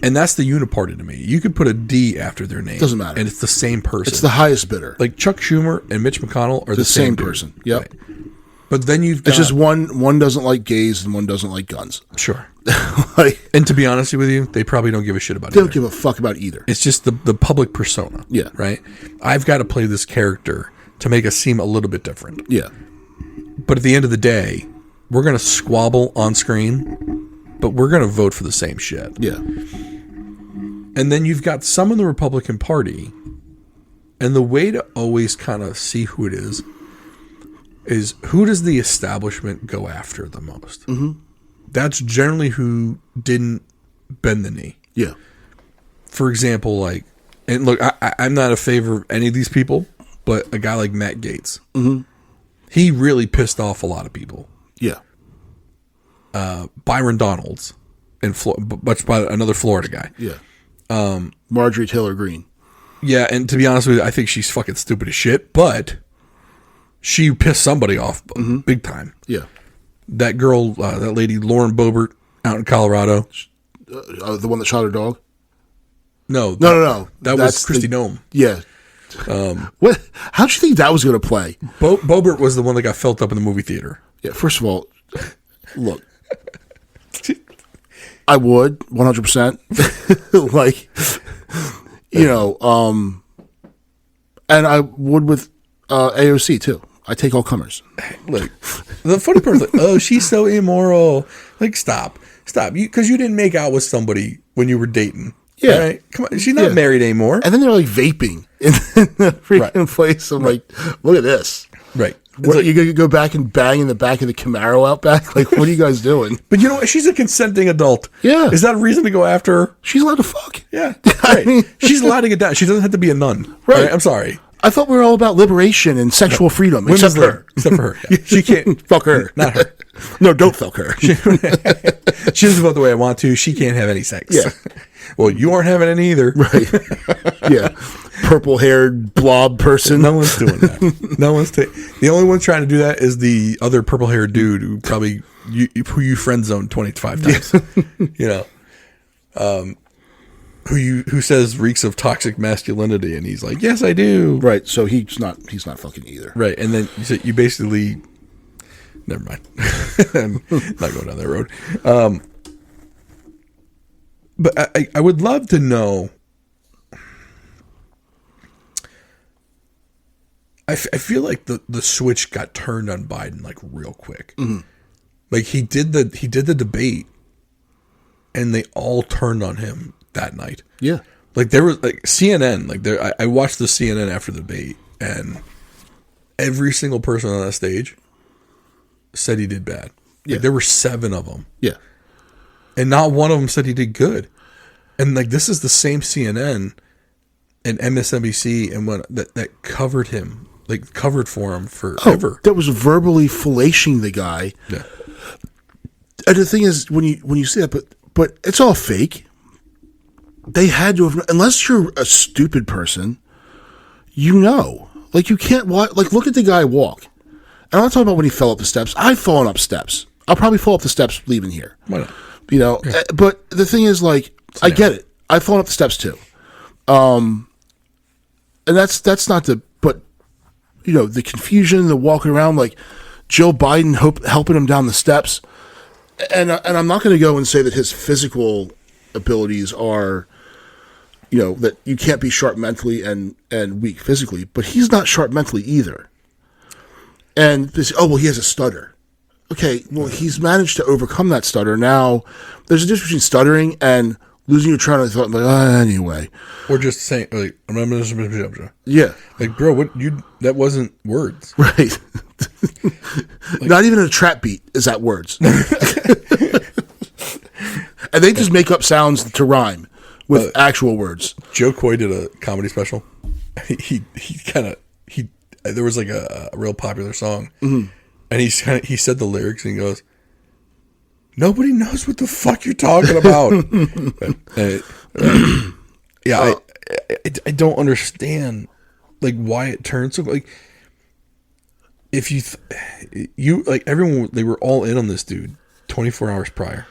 And that's the uniparty to me. You could put a D after their name. Doesn't matter. And it's the same person. It's the highest bidder. Like Chuck Schumer and Mitch McConnell are the same person. Yep. Right. But then you've got... It's just one doesn't like gays and one doesn't like guns. Sure. And to be honest with you, they probably don't give a shit about They either. don't give a fuck about either. It's just the public persona. Yeah. Right? I've got to play this character to make us seem a little bit different. Yeah. But at the end of the day, we're going to squabble on screen but we're going to vote for the same shit. Yeah. And then you've got some in the Republican Party, and the way to always kind of see who it is who does the establishment go after the most? Mm-hmm. That's generally who didn't bend the knee. Yeah. For example, like, and look, I'm not a favor of any of these people, but a guy like Matt Gaetz, he really pissed off a lot of people. Yeah. Byron Donalds, much by another Florida guy. Yeah. Marjorie Taylor Greene. Yeah, and to be honest with you, I think she's fucking stupid as shit, but she pissed somebody off big time. Yeah. That girl, that lady, Lauren Boebert, out in Colorado. The one that shot her dog? No. That was Kristi Noem. Yeah. What? How'd you think that was going to play? Boebert was the one that got felt up in the movie theater. Yeah, first of all, look. I would, 100%. Like, you know, and I would with AOC, too. I take all comers. Look, the funny part is like, oh, she's so immoral. Like, stop. Because you didn't make out with somebody when you were dating. Yeah. Right? Come on. She's not married anymore. And then they're like vaping in the freaking place. I'm like, look at this. Right. What, like, you going to go back and bang in the back of the Camaro out back? Like, what are you guys doing? But you know what? She's a consenting adult. Yeah. Is that a reason to go after her? She's allowed to fuck. Yeah. Right. She's allowed to get down. She doesn't have to be a nun. Right. I'm sorry. I thought we were all about liberation and sexual freedom. Except her. Except for her. Yeah. She can't. Fuck her. Not her. No, don't fuck her. She doesn't vote the way I want to. She can't have any sex. Yeah. Well, you aren't having any either. Right. Yeah. Purple-haired blob person. No one's doing that. The only one trying to do that is the other purple-haired dude who probably who you friend zoned 25 times. You know, who says reeks of toxic masculinity, and he's like, yes, I do. Right. So he's not fucking either. Right. And then you basically, never mind. I'm not going down that road. But I would love to know. I feel like the switch got turned on Biden like real quick. Mm-hmm. Like he did the debate, and they all turned on him that night. Yeah, like there was like CNN. Like I watched the CNN after the debate, and every single person on that stage said he did bad. Yeah, like, there were 7 of them. Yeah, and not one of them said he did good. And like this is the same CNN and MSNBC and what that covered him. Like covered for him forever. That was verbally fellatiing the guy. Yeah. And the thing is, when you say that, but it's all fake. They had to have, unless you're a stupid person, you know, like you can't walk. Like look at the guy walk. And I'm not talking about when he fell up the steps. I've fallen up steps. I'll probably fall up the steps leaving here. Why not? You know, yeah. But the thing is, like, I get it. I've fallen up the steps too. And that's not the. You know, the confusion, the walking around, like Joe Biden helping him down the steps. And I'm not going to go and say that his physical abilities are, you know, that you can't be sharp mentally and weak physically, but he's not sharp mentally either. And this, well, he has a stutter. Okay, well, he's managed to overcome that stutter. Now, there's a difference between stuttering and losing your train of thought, like, anyway. Or just saying, like, yeah. Like, bro, that wasn't words. Right. Like, not even a trap beat is that words. And they just make up sounds to rhyme with actual words. Joe Coy did a comedy special. There was like a real popular song. Mm-hmm. And he said the lyrics and he goes, nobody knows what the fuck you're talking about. I don't understand like why it turns so like if you like everyone they were all in on this dude 24 hours prior,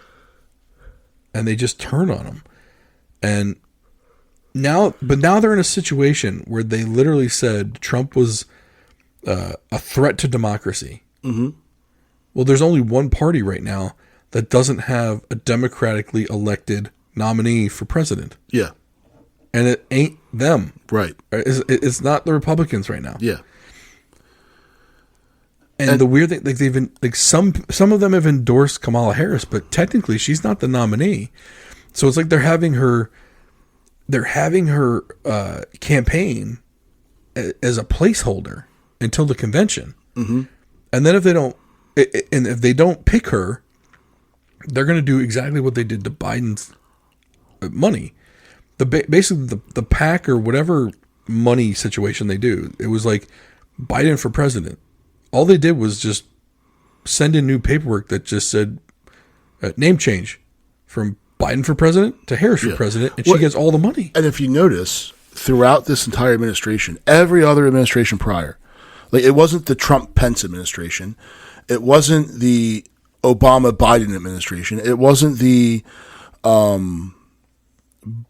and they just turned on him, and now they're in a situation where they literally said Trump was a threat to democracy. Mm-hmm. Well, there's only one party right now that doesn't have a democratically elected nominee for president. Yeah. And it ain't them. Right. It's not the Republicans right now. Yeah. And the weird thing, like some of them have endorsed Kamala Harris, but technically she's not the nominee. So it's like they're having her campaign as a placeholder until the convention. Mm-hmm. And then if they don't pick her, they're going to do exactly what they did to Biden's money. Basically the PAC or whatever money situation they do. It was like Biden for president. All they did was just send in new paperwork that just said name change from Biden for president to Harris for president, and she gets all the money. And if you notice, throughout this entire administration, every other administration prior, like it wasn't the Trump-Pence administration, it wasn't the Obama-Biden administration, it wasn't the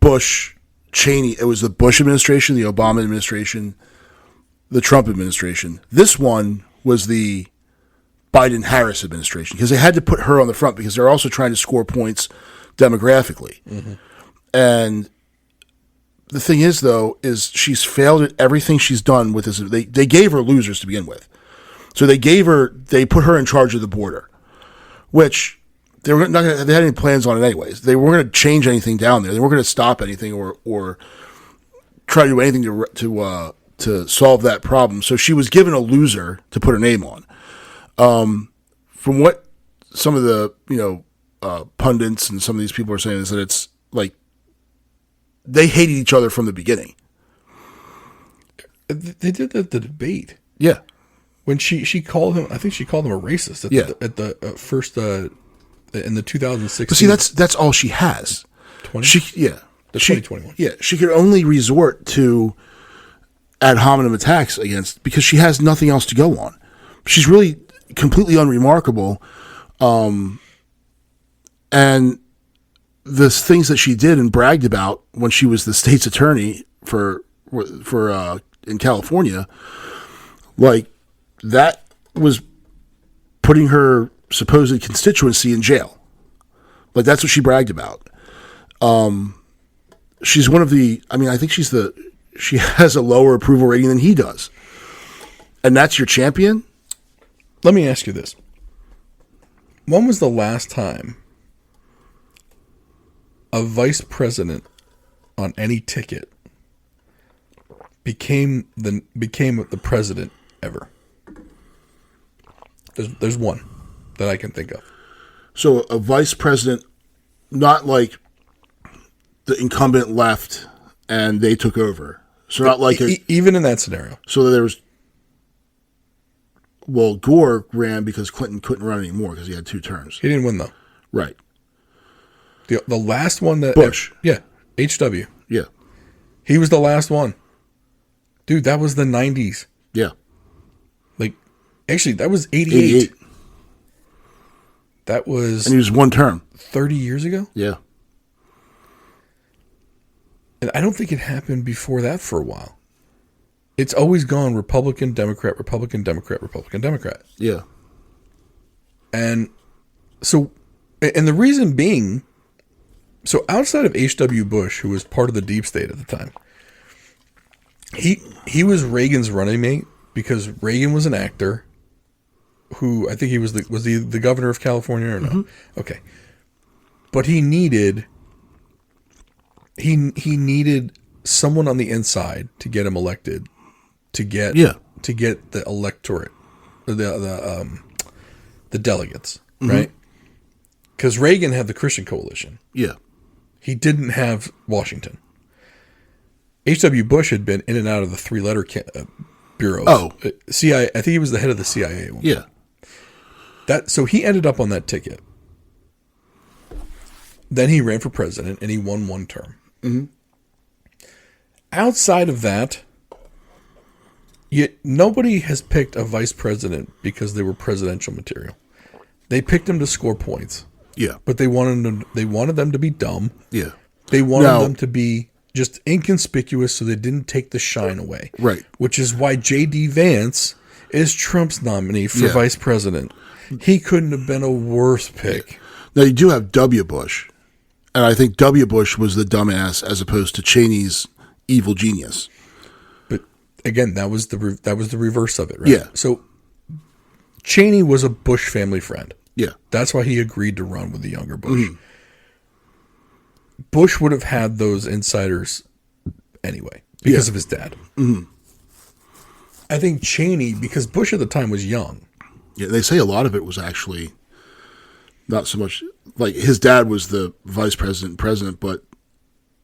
Bush-Cheney, it was the Bush administration, the Obama administration, the Trump administration. This one was the Biden-Harris administration because they had to put her on the front because they're also trying to score points demographically. Mm-hmm. And the thing is, though, is she's failed at everything she's done with this. They gave her losers to begin with. So they put her in charge of the border, which they had any plans on it anyways. They weren't going to change anything down there. They weren't going to stop anything or try to do anything to solve that problem. So she was given a loser to put her name on. From what some of the pundits and some of these people are saying is that it's like they hated each other from the beginning. They did the debate. Yeah. When she called him, I think she called him a racist at the first in the 2016. But see, that's all she has. 20? 2021. Yeah, she could only resort to ad hominem attacks against because she has nothing else to go on. She's really completely unremarkable. And the things that she did and bragged about when she was the state's attorney for in California, like that was putting her supposed constituency in jail. Like that's what she bragged about. She's one of the. I mean, I think she has a lower approval rating than he does, and that's your champion. Let me ask you this: when was the last time a vice president on any ticket became the president ever? There's one that I can think of. So a vice president, not like the incumbent left and they took over. So not like even in that scenario. So there was. Well, Gore ran because Clinton couldn't run anymore because he had 2 terms. He didn't win though. Right. The last one that Bush. HW. Yeah. He was the last one. Dude, that was the 90s. Yeah. Like, actually, that was 88. That was... And he was 1 term. 30 years ago? Yeah. And I don't think it happened before that for a while. It's always gone Republican, Democrat, Republican, Democrat, Republican, Democrat. Yeah. And so... And the reason being... So outside of H.W. Bush, who was part of the deep state at the time, he was Reagan's running mate because Reagan was an actor who I think he was the governor of California or no? Mm-hmm. Okay. But he needed someone on the inside to get him elected to get the electorate, the delegates, mm-hmm. right? Because Reagan had the Christian Coalition. Yeah. He didn't have Washington. H.W. Bush had been in and out of the 3-letter bureaus. Oh. CIA. I think he was the head of the CIA. Yeah. So he ended up on that ticket. Then he ran for president and he won 1 term. Mm-hmm. Outside of that, nobody has picked a vice president because they were presidential material. They picked him to score points. Yeah. But they wanted them to be dumb. Yeah. They wanted them to be just inconspicuous so they didn't take the shine away. Right. Which is why J.D. Vance is Trump's nominee for vice president. He couldn't have been a worse pick. Now, you do have W. Bush. And I think W. Bush was the dumbass as opposed to Cheney's evil genius. But again, that was the reverse of it, right? Yeah. So Cheney was a Bush family friend. Yeah. That's why he agreed to run with the younger Bush. Bush would have had those insiders anyway because of his dad. I think Cheney, because Bush at the time was young. Yeah, they say a lot of it was actually not so much like his dad was the vice president and president, but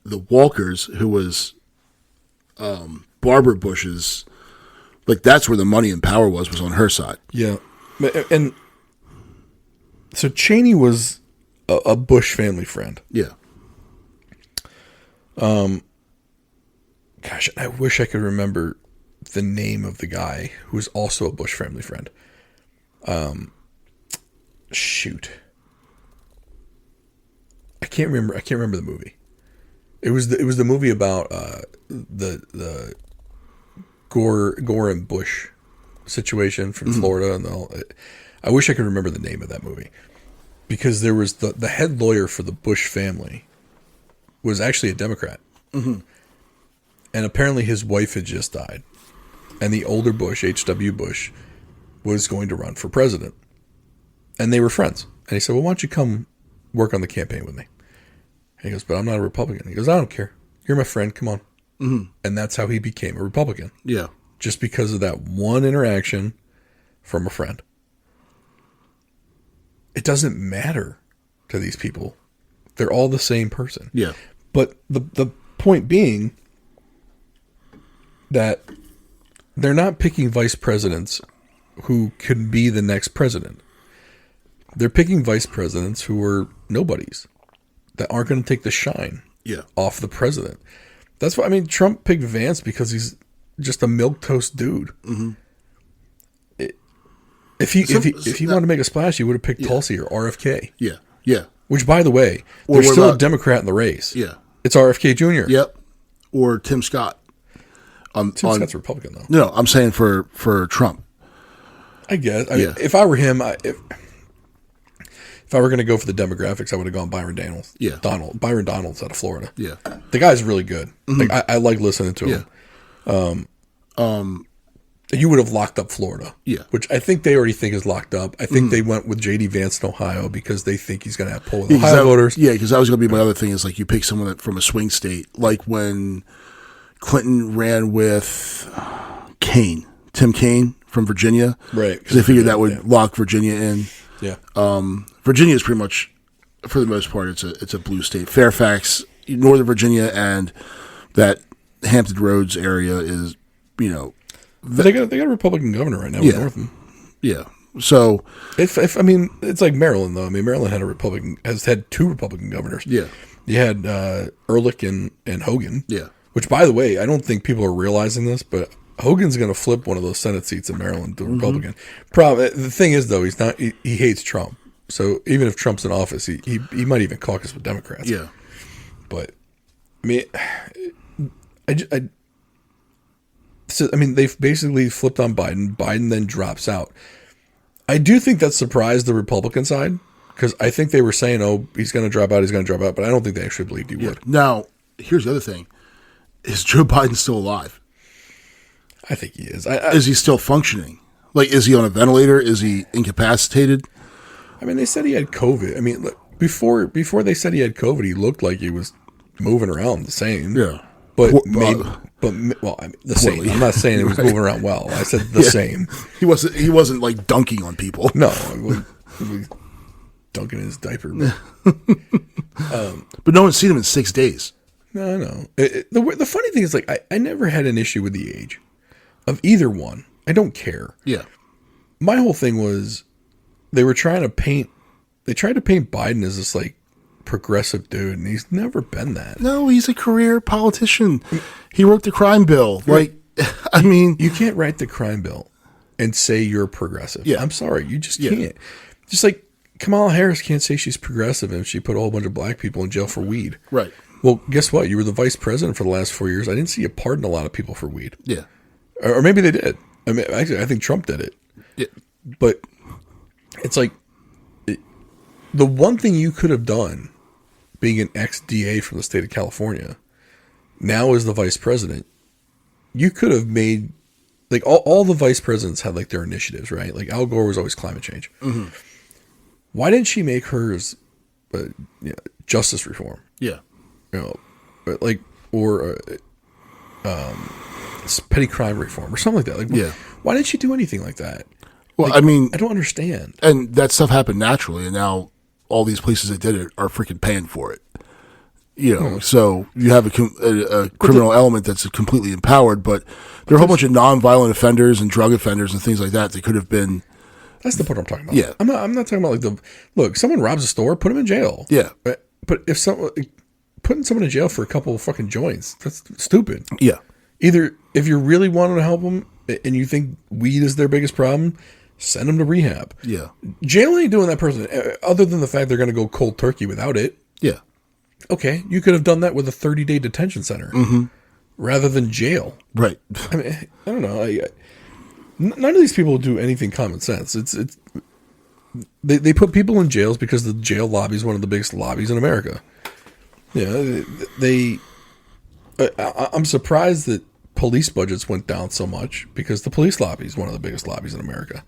the Walkers, who was Barbara Bush's, like that's where the money and power was on her side. Yeah. And so Cheney was a Bush family friend. Yeah. Gosh, I wish I could remember the name of the guy who was also a Bush family friend. Shoot. I can't remember the movie. It was the movie about the Gore and Bush situation from Florida and all. I wish I could remember the name of that movie, because there was the head lawyer for the Bush family was actually a Democrat, and apparently his wife had just died, and the older Bush, H.W. Bush, was going to run for president, and they were friends. And he said, "Well, why don't you come work on the campaign with me?" And he goes, "But I'm not a Republican." He goes, "I don't care. You're my friend. Come on." And that's how he became a Republican. Yeah. Just because of that one interaction from a friend. It doesn't matter to these people. They're all the same person. Yeah. But the point being that they're not picking vice presidents who could be the next president. They're picking vice presidents who are nobodies that aren't going to take the shine off the president. That's why, I mean, Trump picked Vance because he's just a milquetoast dude. If he wanted to make a splash, he would have picked Tulsi or RFK. Yeah. Yeah. Which, by the way, there's still a Democrat in the race. Yeah. It's RFK Jr. Yep. Or Tim Scott. Tim Scott's a Republican, though. No, I'm saying for Trump. I guess. I mean, if I were him, if I were going to go for the demographics, I would have gone Byron Donalds. Yeah. Byron Donalds out of Florida. Yeah. The guy's really good. Like I like listening to him. You would have locked up Florida. Yeah. Which I think they already think is locked up. I think they went with J.D. Vance in Ohio because they think he's going to have pull with Ohio voters. Yeah, because that was going to be my other thing is like you pick someone from a swing state, like when Clinton ran with Tim Kaine from Virginia. Right. Because they figured that would lock Virginia in. Yeah. Virginia is pretty much, for the most part, it's a blue state. Fairfax, Northern Virginia, and that Hampton Roads area is, They got a Republican governor right now with Northam. Yeah. So if I mean, it's like Maryland though. I mean, Maryland has had two Republican governors. Yeah. You had Ehrlich and Hogan. Yeah. Which, by the way, I don't think people are realizing this, but Hogan's going to flip one of those Senate seats in Maryland to Republican. The thing is, though, he's not. He hates Trump. So even if Trump's in office, he might even caucus with Democrats. Yeah. But I mean, they've basically flipped on Biden. Biden then drops out. I do think that surprised the Republican side because I think they were saying, "Oh, he's going to drop out. He's going to drop out," but I don't think they actually believed he would. Now, here's the other thing: is Joe Biden still alive? I think he is. Is he still functioning? Like, is he on a ventilator? Is he incapacitated? I mean, they said he had COVID. I mean, look, before they said he had COVID, he looked like he was moving around the same. Yeah. The same. I'm not saying he was moving around well. I said the same. He wasn't like dunking on people. No, he was dunking in his diaper. But no one's seen him in 6 days. No. The funny thing is, like, I never had an issue with the age of either one. I don't care. Yeah. My whole thing was they tried to paint Biden as this like progressive dude, and he's never been that. No, he's a career politician. He wrote the crime bill. Like, I mean, you can't write the crime bill and say you're progressive. Yeah. I'm sorry, you just can't. Just like Kamala Harris can't say she's progressive if she put a whole bunch of black people in jail for weed. Right. Well, guess what? You were the vice president for the last 4 years. I didn't see you pardon a lot of people for weed. Yeah. Or maybe they did. I mean, actually, I think Trump did it. Yeah. But it's like the one thing you could have done, being an ex-DA from the state of California, now as the vice president, you could have made like all the vice presidents had like their initiatives, right? Like Al Gore was always climate change. Mm-hmm. Why didn't she make hers justice reform? Yeah. Like, or petty crime reform or something like that. Like, yeah. Why didn't she do anything like that? Well, like, I mean, I don't understand. And that stuff happened naturally, and now all these places that did it are freaking paying for it. So you have a criminal element that's completely empowered, but there are a whole bunch of nonviolent offenders and drug offenders and things like that that could have been. That's the part I'm talking about. Yeah, I'm not talking about like look. Someone robs a store, put them in jail. Yeah, but if putting someone in jail for a couple of fucking joints, that's stupid. Yeah. Either if you really wanting to help them and you think weed is their biggest problem, send them to rehab. Yeah. Jail ain't doing that person, other than the fact they're going to go cold turkey without it. Yeah. Okay, you could have done that with a 30-day detention center rather than jail. Right. I mean, I don't know. None of these people do anything common sense. They put people in jails because the jail lobby is one of the biggest lobbies in America. Yeah, I'm surprised that police budgets went down so much because the police lobby is one of the biggest lobbies in America.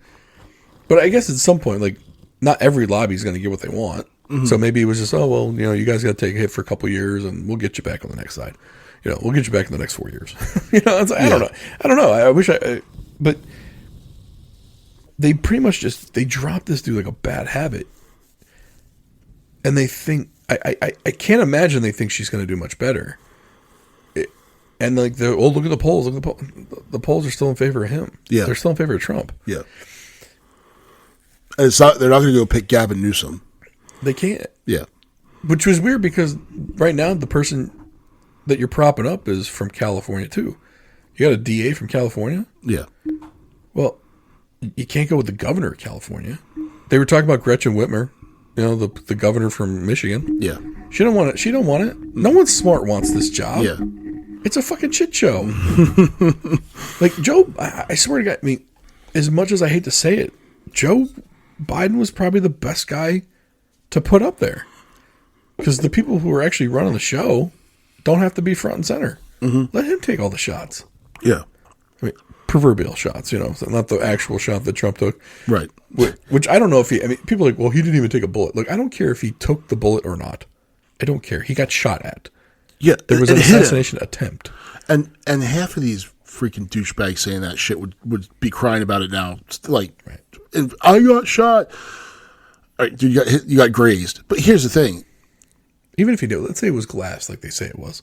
But I guess at some point, like, not every lobby is going to get what they want. Mm-hmm. So maybe it was just, you guys got to take a hit for a couple of years and we'll get you back on the next side. We'll get you back in the next 4 years. It's like, I don't know. I wish but they pretty much they dropped this dude like a bad habit. And they think, I can't imagine they think she's going to do much better. And like, look at the polls. Look at the polls. The polls are still in favor of him. Yeah. They're still in favor of Trump. Yeah. And they're not going to go pick Gavin Newsom. They can't. Yeah. Which was weird because right now the person that you're propping up is from California too. You got a DA from California? Yeah. Well, you can't go with the governor of California. They were talking about Gretchen Whitmer, the governor from Michigan. Yeah. She don't want it. She don't want it. No one smart wants this job. Yeah. It's a fucking shit show. Like Joe, I swear to God, I mean, as much as I hate to say it, Joe Biden was probably the best guy to put up there. Because the people who are actually running the show don't have to be front and center. Mm-hmm. Let him take all the shots. Yeah. I mean, proverbial shots, not the actual shot that Trump took. Right. Which I don't know if people are like, well, he didn't even take a bullet. Look, I don't care if he took the bullet or not. I don't care. He got shot at. Yeah. There was an assassination attempt. And half of these freaking douchebags saying that shit would be crying about it now. Like, right. And I got shot. All right, dude, you got grazed. But here's the thing. Even if he did, let's say it was glass, like they say it was.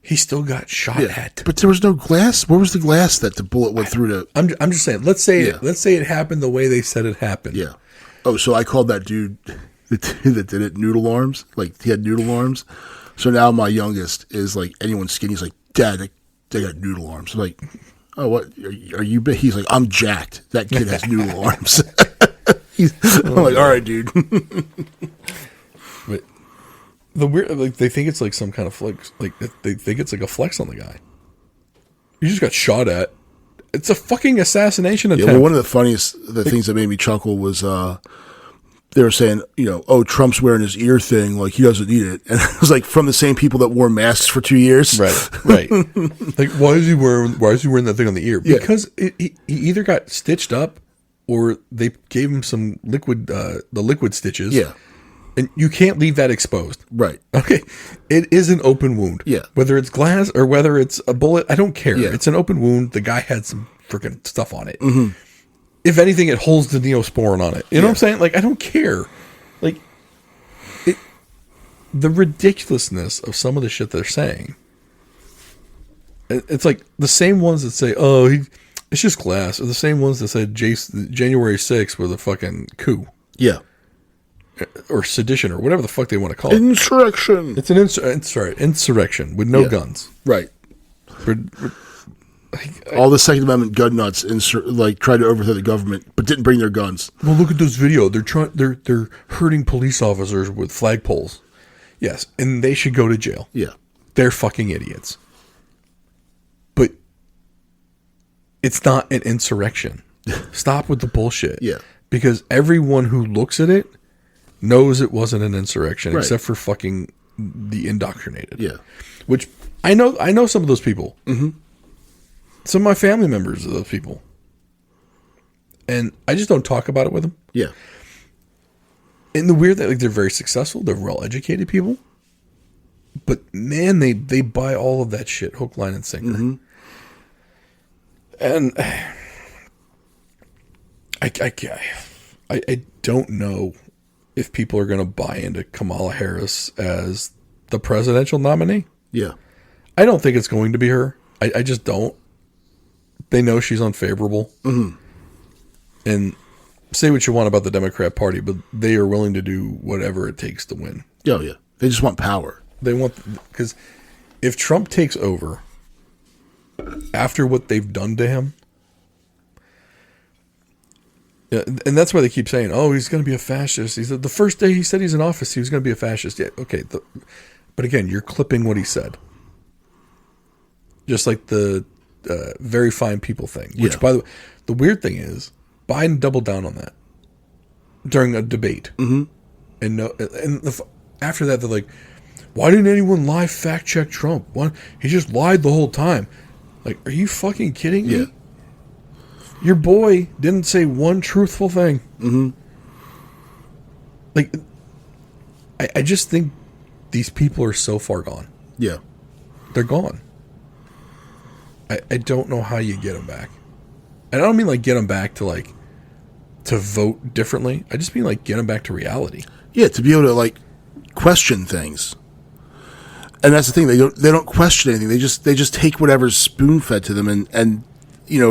He still got shot at. But there was no glass. Where was the glass that the bullet went through to? I'm just saying. Let's say it happened the way they said it happened. Yeah. Oh, so I called that dude that did it noodle arms. Like, he had noodle arms. So now my youngest is like, anyone skinny. He's like, Dad, they got noodle arms. I'm like, oh, what? Are you big? He's like, I'm jacked. That kid has noodle arms. I'm like, all right, dude. But the weird, like, they think it's like some kind of flex. Like, they think it's like a flex on the guy. You just got shot at. It's a fucking assassination attempt. Yeah, well, one of the funniest things that made me chuckle was they were saying, Trump's wearing his ear thing, like he doesn't need it. And it was like from the same people that wore masks for 2 years. Right. Like, why is he wearing that thing on the ear? Because he either got stitched up or they gave him some liquid, the liquid stitches. Yeah. And you can't leave that exposed. Right. Okay. It is an open wound. Yeah. Whether it's glass or whether it's a bullet, I don't care. Yeah. It's an open wound. The guy had some freaking stuff on it. Mm-hmm. If anything, it holds the neosporin on it. You know what I'm saying? Like, I don't care. Like, the ridiculousness of some of the shit they're saying. It's like the same ones that say, it's just glass, are the same ones that said January 6th was a fucking coup. Yeah. Or sedition, or whatever the fuck they want to call it. Insurrection. It's an insurrection with no guns. Right. All the Second Amendment gun nuts tried to overthrow the government, but didn't bring their guns. Well, look at this video. They're hurting police officers with flagpoles. Yes, and they should go to jail. Yeah. They're fucking idiots. But it's not an insurrection. Stop with the bullshit. Yeah. Because everyone who looks at it knows it wasn't an insurrection, except for fucking the indoctrinated. Yeah. Which I know some of those people. Mm-hmm. some of my family members are those people. And I just don't talk about it with them. Yeah. And the weird thing, like, they're very successful. They're well-educated people. But, man, they buy all of that shit, hook, line, and sinker. Mm-hmm. And I don't know if people are going to buy into Kamala Harris as the presidential nominee. Yeah. I don't think it's going to be her. I just don't. They know she's unfavorable. Mm-hmm. And say what you want about the Democrat Party, but they are willing to do whatever it takes to win. Oh, yeah. They just want power. They want, because if Trump takes over after what they've done to him, and that's why they keep saying, oh, he's going to be a fascist. He said the first day he said he's in office, he was going to be a fascist. Yeah, okay. But again, you're clipping what he said. Just like the very fine people thing. Which, by the way, the weird thing is, Biden doubled down on that during a debate. Mm-hmm. And after that, they're like, why didn't anyone live fact check Trump? He just lied the whole time. Like, are you fucking kidding me? Your boy didn't say one truthful thing. Mm-hmm. Like, I just think these people are so far gone. Yeah. They're gone. I don't know how you get them back. And I don't mean, like, get them back to, like, to vote differently. I just mean, like, get them back to reality. Yeah, to be able to, like, question things. And that's the thing. They don't question anything. They just take whatever's spoon fed to them and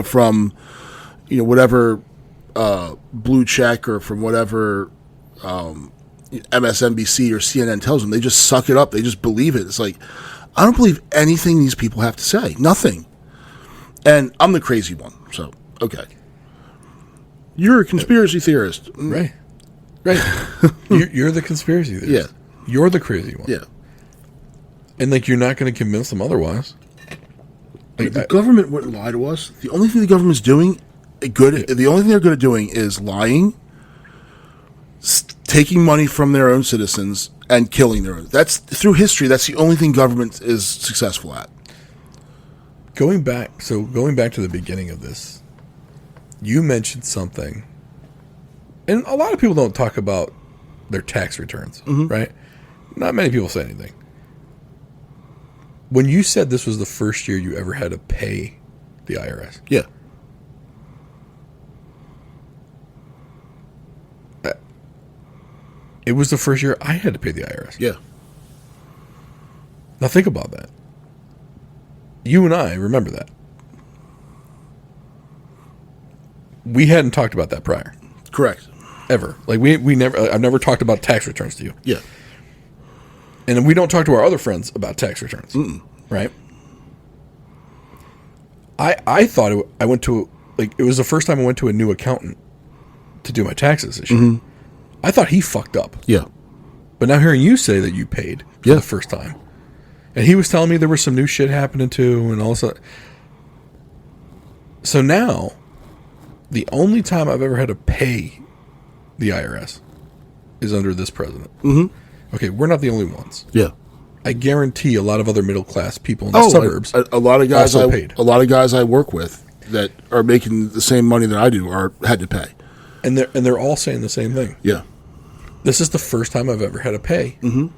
from whatever blue check or from whatever MSNBC or CNN tells them, they just suck it up. They just believe it. It's like, I don't believe anything these people have to say. Nothing. And I'm the crazy one. So, okay. You're a conspiracy theorist. Right. You're the conspiracy theorist. Yeah. You're the crazy one. Yeah. And, like, you're not going to convince them otherwise. Like, the government wouldn't lie to us. The only thing the government's doing the only thing they're good at doing is lying, taking money from their own citizens, and killing their own. That's through history. That's the only thing government is successful at. Going back to the beginning of this, you mentioned something, and a lot of people don't talk about their tax returns, right? Not many people say anything. When you said this was the first year you ever had to pay the IRS. Yeah. It was the first year I had to pay the IRS. Yeah. Now think about that. You and I remember that. We hadn't talked about that prior. Correct. Ever. Like we never. I've never talked about tax returns to you. Yeah. And we don't talk to our other friends about tax returns. Right? I thought I went to, like, it was the first time I went to a new accountant to do my taxes this year. I thought he fucked up. Yeah. But now hearing you say that you paid for the first time, and he was telling me there was some new shit happening too, and all that. So now, the only time I've ever had to pay the IRS is under this president. Okay, we're not the only ones. Yeah. I guarantee a lot of other middle class people in the suburbs a lot of guys also paid. A lot of guys I work with that are making the same money that I do had to pay. And they're all saying the same thing. Yeah. This is the first time I've ever had to pay. And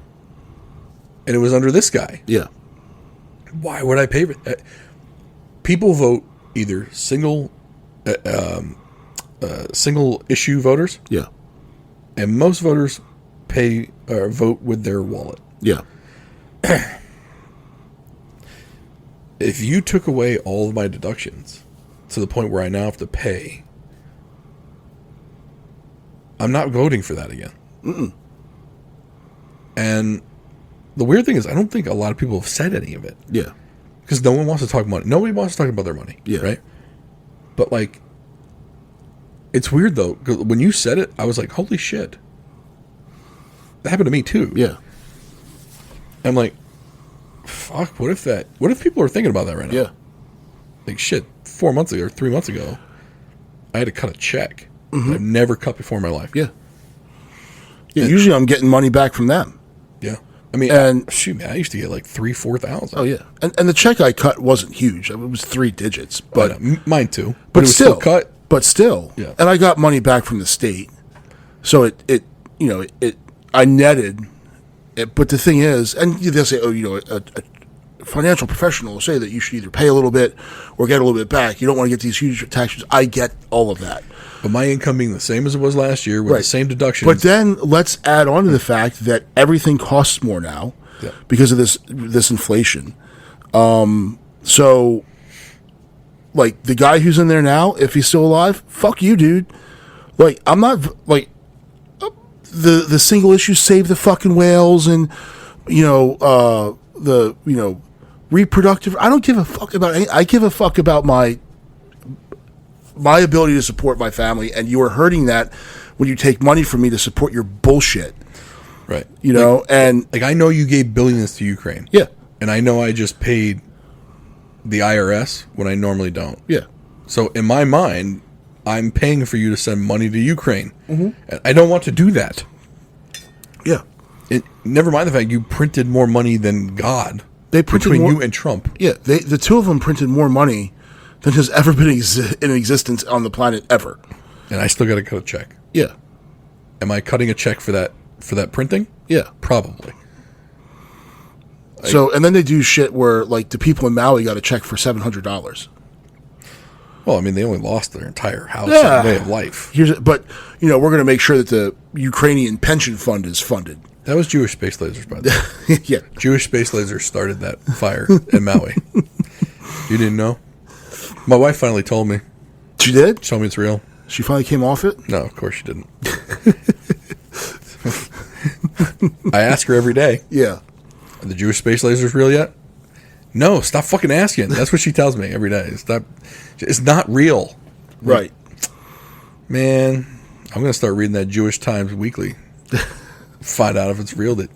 it was under this guy. Yeah. Why would I pay for that? People vote either single issue voters. Yeah. And most voters pay or vote with their wallet. Yeah. If you took away all of my deductions to the point where I now have to pay, I'm not voting for that again. And the weird thing is, I don't think a lot of people have said any of it. Yeah. Because no one wants to talk money. Nobody wants to talk about their money. Yeah. Right? But, like, it's weird, though. 'Cause when you said it, I was like, holy shit. That happened to me, too. Yeah. I'm like, fuck, what if people are thinking about that right now? Yeah. Like, shit, 4 months ago or 3 months ago, I had to cut a check that I've never cut before in my life. Yeah. Yeah, usually I'm getting money back from them. Yeah. I mean, And shoot, man, I used to get like 3,000-4,000. oh yeah, and the check I cut wasn't huge. It was 3 digits, but Mine too. but it was still cut. But still, Yeah. And I got money back from the state, so it I netted. But the thing is, and they'll say, a financial professional will say that you should either pay a little bit or get a little bit back. You don't want to get these huge taxes. I get all of that. But my income being the same as it was last year with the same deductions. But then let's add on to the fact that everything costs more now because of this inflation. So, like, the guy who's in there now, if he's still alive, fuck you, dude. Like, I'm not, like, the single issue, save the fucking whales, and, reproductive. I don't give a fuck about any, I give a fuck about my ability to support my family, and you are hurting that when you take money from me to support your bullshit. Right. And like I know you gave billions to Ukraine. Yeah. And I know I just paid the IRS when I normally don't. Yeah. So in my mind, I'm paying for you to send money to Ukraine. Mm-hmm. And I don't want to do that. Yeah. Never mind the fact you printed more money than God. They printed between more, you and Trump. Yeah. The two of them printed more money than has ever been in existence on the planet ever. And I still got to cut a check. Yeah. Am I cutting a check for that printing? Yeah. Probably. So, and then they do shit where, like, the people in Maui got a check for $700. Well, I mean, they only lost their entire house and way of life. But we're going to make sure that the Ukrainian pension fund is funded. That was Jewish space lasers, by the way. Yeah. Jewish space lasers started that fire in Maui. You didn't know? My wife finally told me. She did? Told me it's real. She finally came off it? No, of course she didn't. I ask her every day. Yeah. Are the Jewish space lasers real yet? No, stop fucking asking. That's what she tells me every day. It's not real. Right. Man, I'm going to start reading that Jewish Times weekly. Find out if it's real. That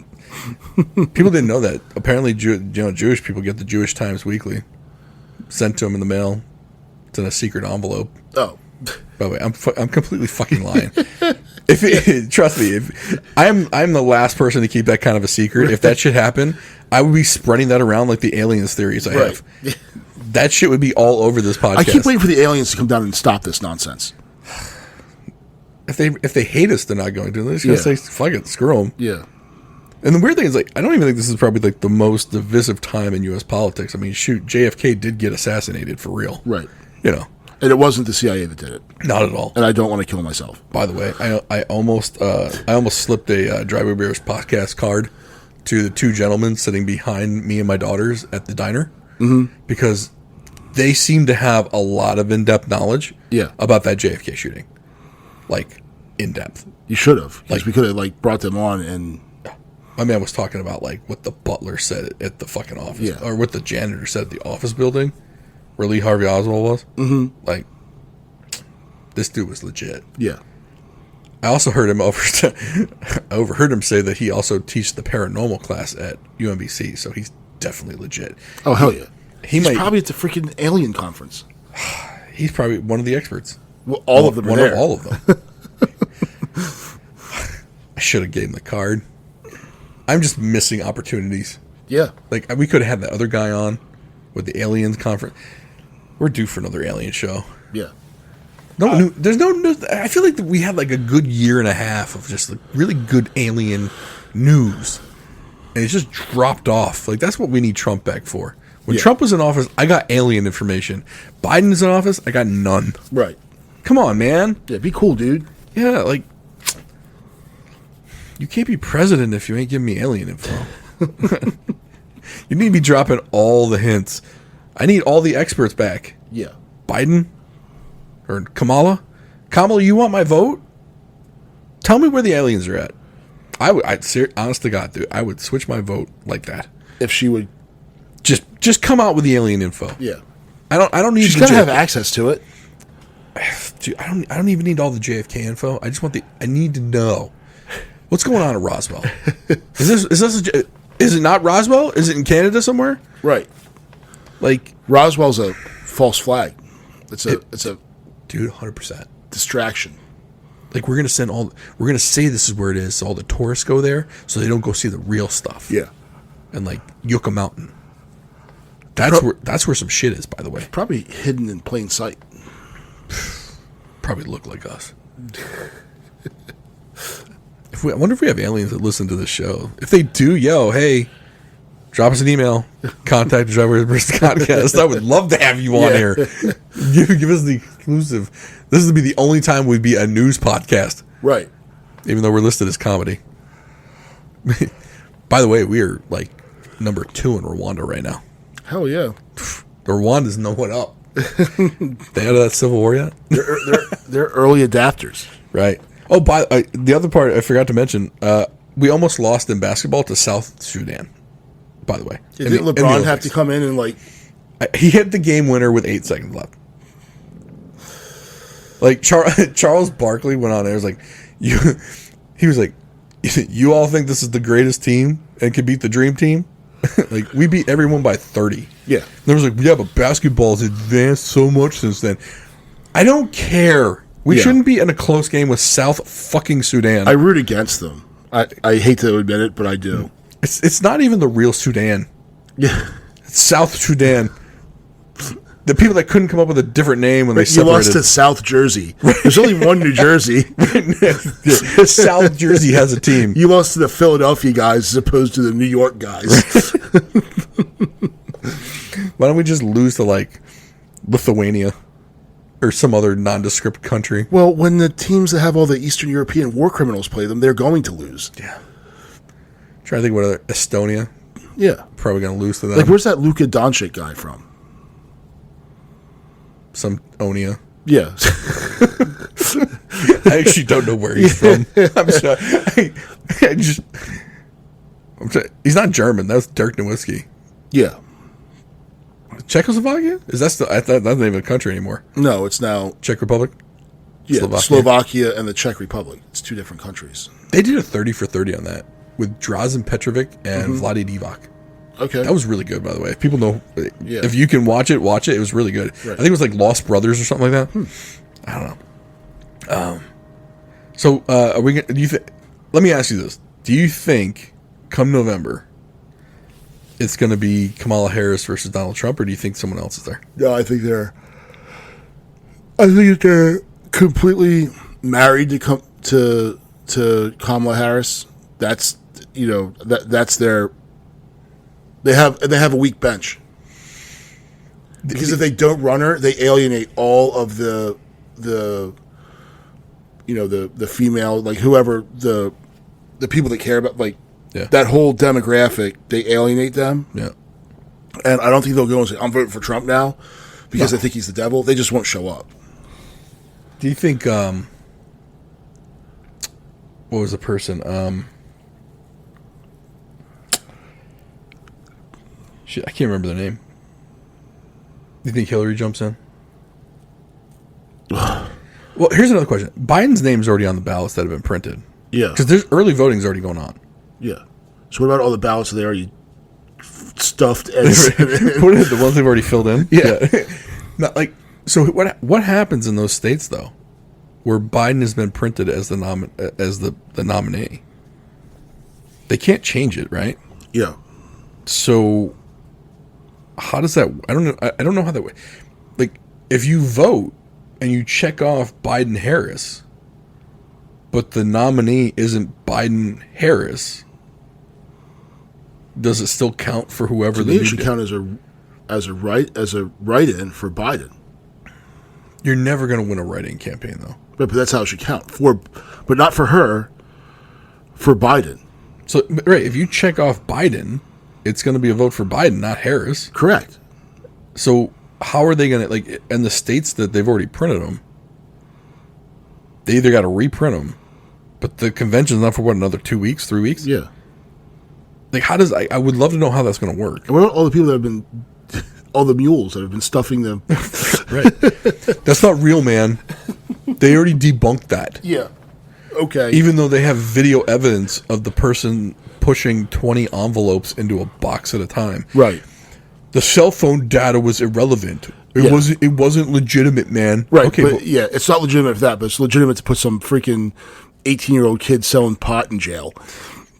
people didn't know that. Apparently, Jewish people get the Jewish Times weekly sent to them in the mail. It's in a secret envelope. Oh. By the way, I'm completely fucking lying. Trust me, if I'm the last person to keep that kind of a secret. If that should happen, I would be spreading that around like the aliens theories I have. That shit would be all over this podcast. I keep waiting for the aliens to come down and stop this nonsense. If they hate us, they're not going to. They're just going to say, fuck it, screw them. Yeah. And the weird thing is, like, I don't even think this is probably like the most divisive time in U.S. politics. I mean, shoot, JFK did get assassinated for real. Right. And it wasn't the CIA that did it. Not at all. And I don't want to kill myself. By the way, I almost slipped a Driveway Bears podcast card to the two gentlemen sitting behind me and my daughters at the diner because they seem to have a lot of in-depth knowledge about that JFK shooting. Like, in-depth. You should have. Because we could have, brought them on and... My man was talking about, what the butler said at the fucking office. Or what the janitor said at the office building where Lee Harvey Oswald was. Mm-hmm. This dude was legit. Yeah. I also heard him overheard him say that he also teaches the paranormal class at UMBC, so he's definitely legit. Oh, hell yeah. He's probably at the freaking alien conference. He's probably one of the experts. Well, all of them are there. All of them. I should have gave him the card. I'm just missing opportunities. Yeah. We could have had that other guy on with the aliens conference. We're due for another alien show. Yeah. There's no. I feel like we had a good year and a half of just really good alien news, and it's just dropped off. That's what we need Trump back for. When Trump was in office, I got alien information. Biden is in office, I got none. Right. Come on, man. Yeah, be cool, dude. Yeah, you can't be president if you ain't giving me alien info. You need to be dropping all the hints. I need all the experts back. Yeah. Biden or Kamala. Kamala, you want my vote? Tell me where the aliens are at. Honest to God, dude, I would switch my vote like that. If she would just come out with the alien info. Yeah. I don't need. She's gotta have access to it. Dude, I don't even need all the JFK info. I just want I need to know what's going on at Roswell. Is it not Roswell? Is it in Canada somewhere? Right. Roswell's a false flag. It's a dude, 100% distraction. Like, we're gonna say this is where it is, so all the tourists go there, so they don't go see the real stuff. Yeah. And like Yucca Mountain. That's where some shit is, by the way. Probably hidden in plain sight. Probably look like us. I wonder if we have aliens that listen to this show. If they do, hey, drop us an email. Contact the Driver Podcast. I would love to have you on here. Give us the exclusive. This would be the only time we'd be a news podcast. Right. Even though we're listed as comedy. By the way, we are like number 2 in Rwanda right now. Hell yeah. The Rwandans know what up. They out of that civil war yet? They're early adapters. Right. Oh, the other part I forgot to mention, we almost lost in basketball to South Sudan, by the way. Didn't LeBron have to come in and like... He hit the game winner with 8 seconds left. Like, Charles Barkley went on there. He was like, you all think this is the greatest team and can beat the dream team? Like, we beat everyone by 30. Yeah. There was like, yeah, but basketball's advanced so much since then. I don't care. We shouldn't be in a close game with South fucking Sudan. I root against them. I hate to admit it, but I do. It's not even the real Sudan. Yeah. It's South Sudan. The people that couldn't come up with a different name when they separated. You lost to South Jersey. There's only one New Jersey. South Jersey has a team. You lost to the Philadelphia guys as opposed to the New York guys. Why don't we just lose to, like, Lithuania or some other nondescript country? Well, when the teams that have all the Eastern European war criminals play them, they're going to lose. Yeah. Trying to think what other... Estonia? Yeah. Probably going to lose to them. Like, where's that Luka Doncic guy from? Some Onia. Yeah. I actually don't know where he's from. I'm sorry. He's not German. That's Dirk Nowitzki. Yeah. Czechoslovakia? Is that still... that's not even a country anymore. No, it's now... Czech Republic? Yeah, Slovakia and the Czech Republic. It's 2 different countries. They did a 30 for 30 on that with Drazen Petrovic and Vlade Divac. Okay. That was really good, by the way. If people know... Yeah. If you can watch it, watch it. It was really good. Right. I think it was like Lost Brothers or something like that. I don't know. So, are we... let me ask you this. Do you think, come November, it's going to be Kamala Harris versus Donald Trump, or do you think someone else is there? No, I think they're completely married to Kamala Harris. That's that's their. They have a weak bench because if they don't run her, they alienate all of the female, like whoever the people that care about that whole demographic. They alienate them. Yeah. And I don't think they'll go and say, I'm voting for Trump now because they think he's the devil. They just won't show up. Do you think, what was the person? Shit, I can't remember the name. Do you think Hillary jumps in? Well, here's another question. Biden's name's already on the ballots that have been printed. Yeah. Because there's early voting's already going on. Yeah. So what about all the ballots that are already stuffed? What are the ones they've already filled in? Yeah. Not like, so what happens in those states though, where Biden has been printed as the nominee? They can't change it, right? Yeah. So how does that? I don't know. I don't know how that way. Like, if you vote and you check off Biden Harris, but the nominee isn't Biden Harris, does it still count for whoever the? It should count as a write-in for Biden. You're never going to win a write-in campaign, though. But that's how it should count but not for her, for Biden. So right, if you check off Biden, it's going to be a vote for Biden, not Harris. Correct. So how are they going to, like, in the states that they've already printed them, they either got to reprint them, but the convention's not for what, another 2 weeks, 3 weeks? Yeah. Like, how does, I would love to know how that's going to work. And what about all the people that have been, all the mules that have been stuffing them? Right. That's not real, man. They already debunked that. Yeah. Okay. Even though they have video evidence of the person pushing 20 envelopes into a box at a time. Right. The cell phone data was irrelevant. It wasn't legitimate, man. Right. Okay. But, yeah, it's not legitimate for that, but it's legitimate to put some freaking 18-year-old kid selling pot in jail.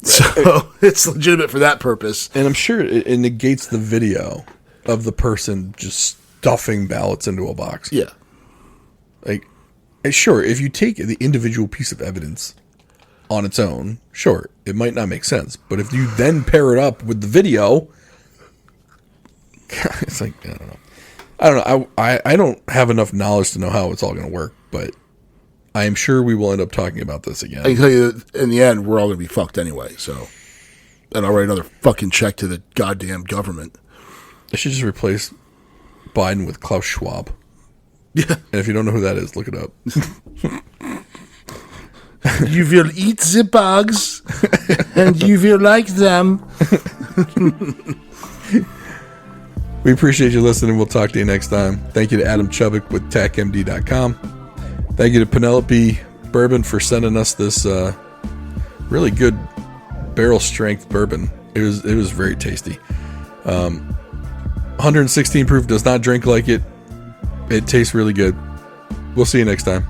So it's legitimate for that purpose. and I'm sure it negates the video of the person just stuffing ballots into a box. Yeah. Like, sure, if you take the individual piece of evidence on its own, sure, it might not make sense. But if you then pair it up with the video, it's like, I don't know. I don't have enough knowledge to know how it's all going to work, but I am sure we will end up talking about this again. I can tell you that in the end, we're all going to be fucked anyway. So, and I'll write another fucking check to the goddamn government. I should just replace Biden with Klaus Schwab. Yeah. And if you don't know who that is, look it up. You will eat the bugs, and you will like them. We appreciate you listening. We'll talk to you next time. Thank you to Adam Chubbuck with TACMD.com. Thank you to Penelope Bourbon for sending us this really good barrel strength bourbon. It was very tasty. 116 proof, does not drink like it. It tastes really good. We'll see you next time.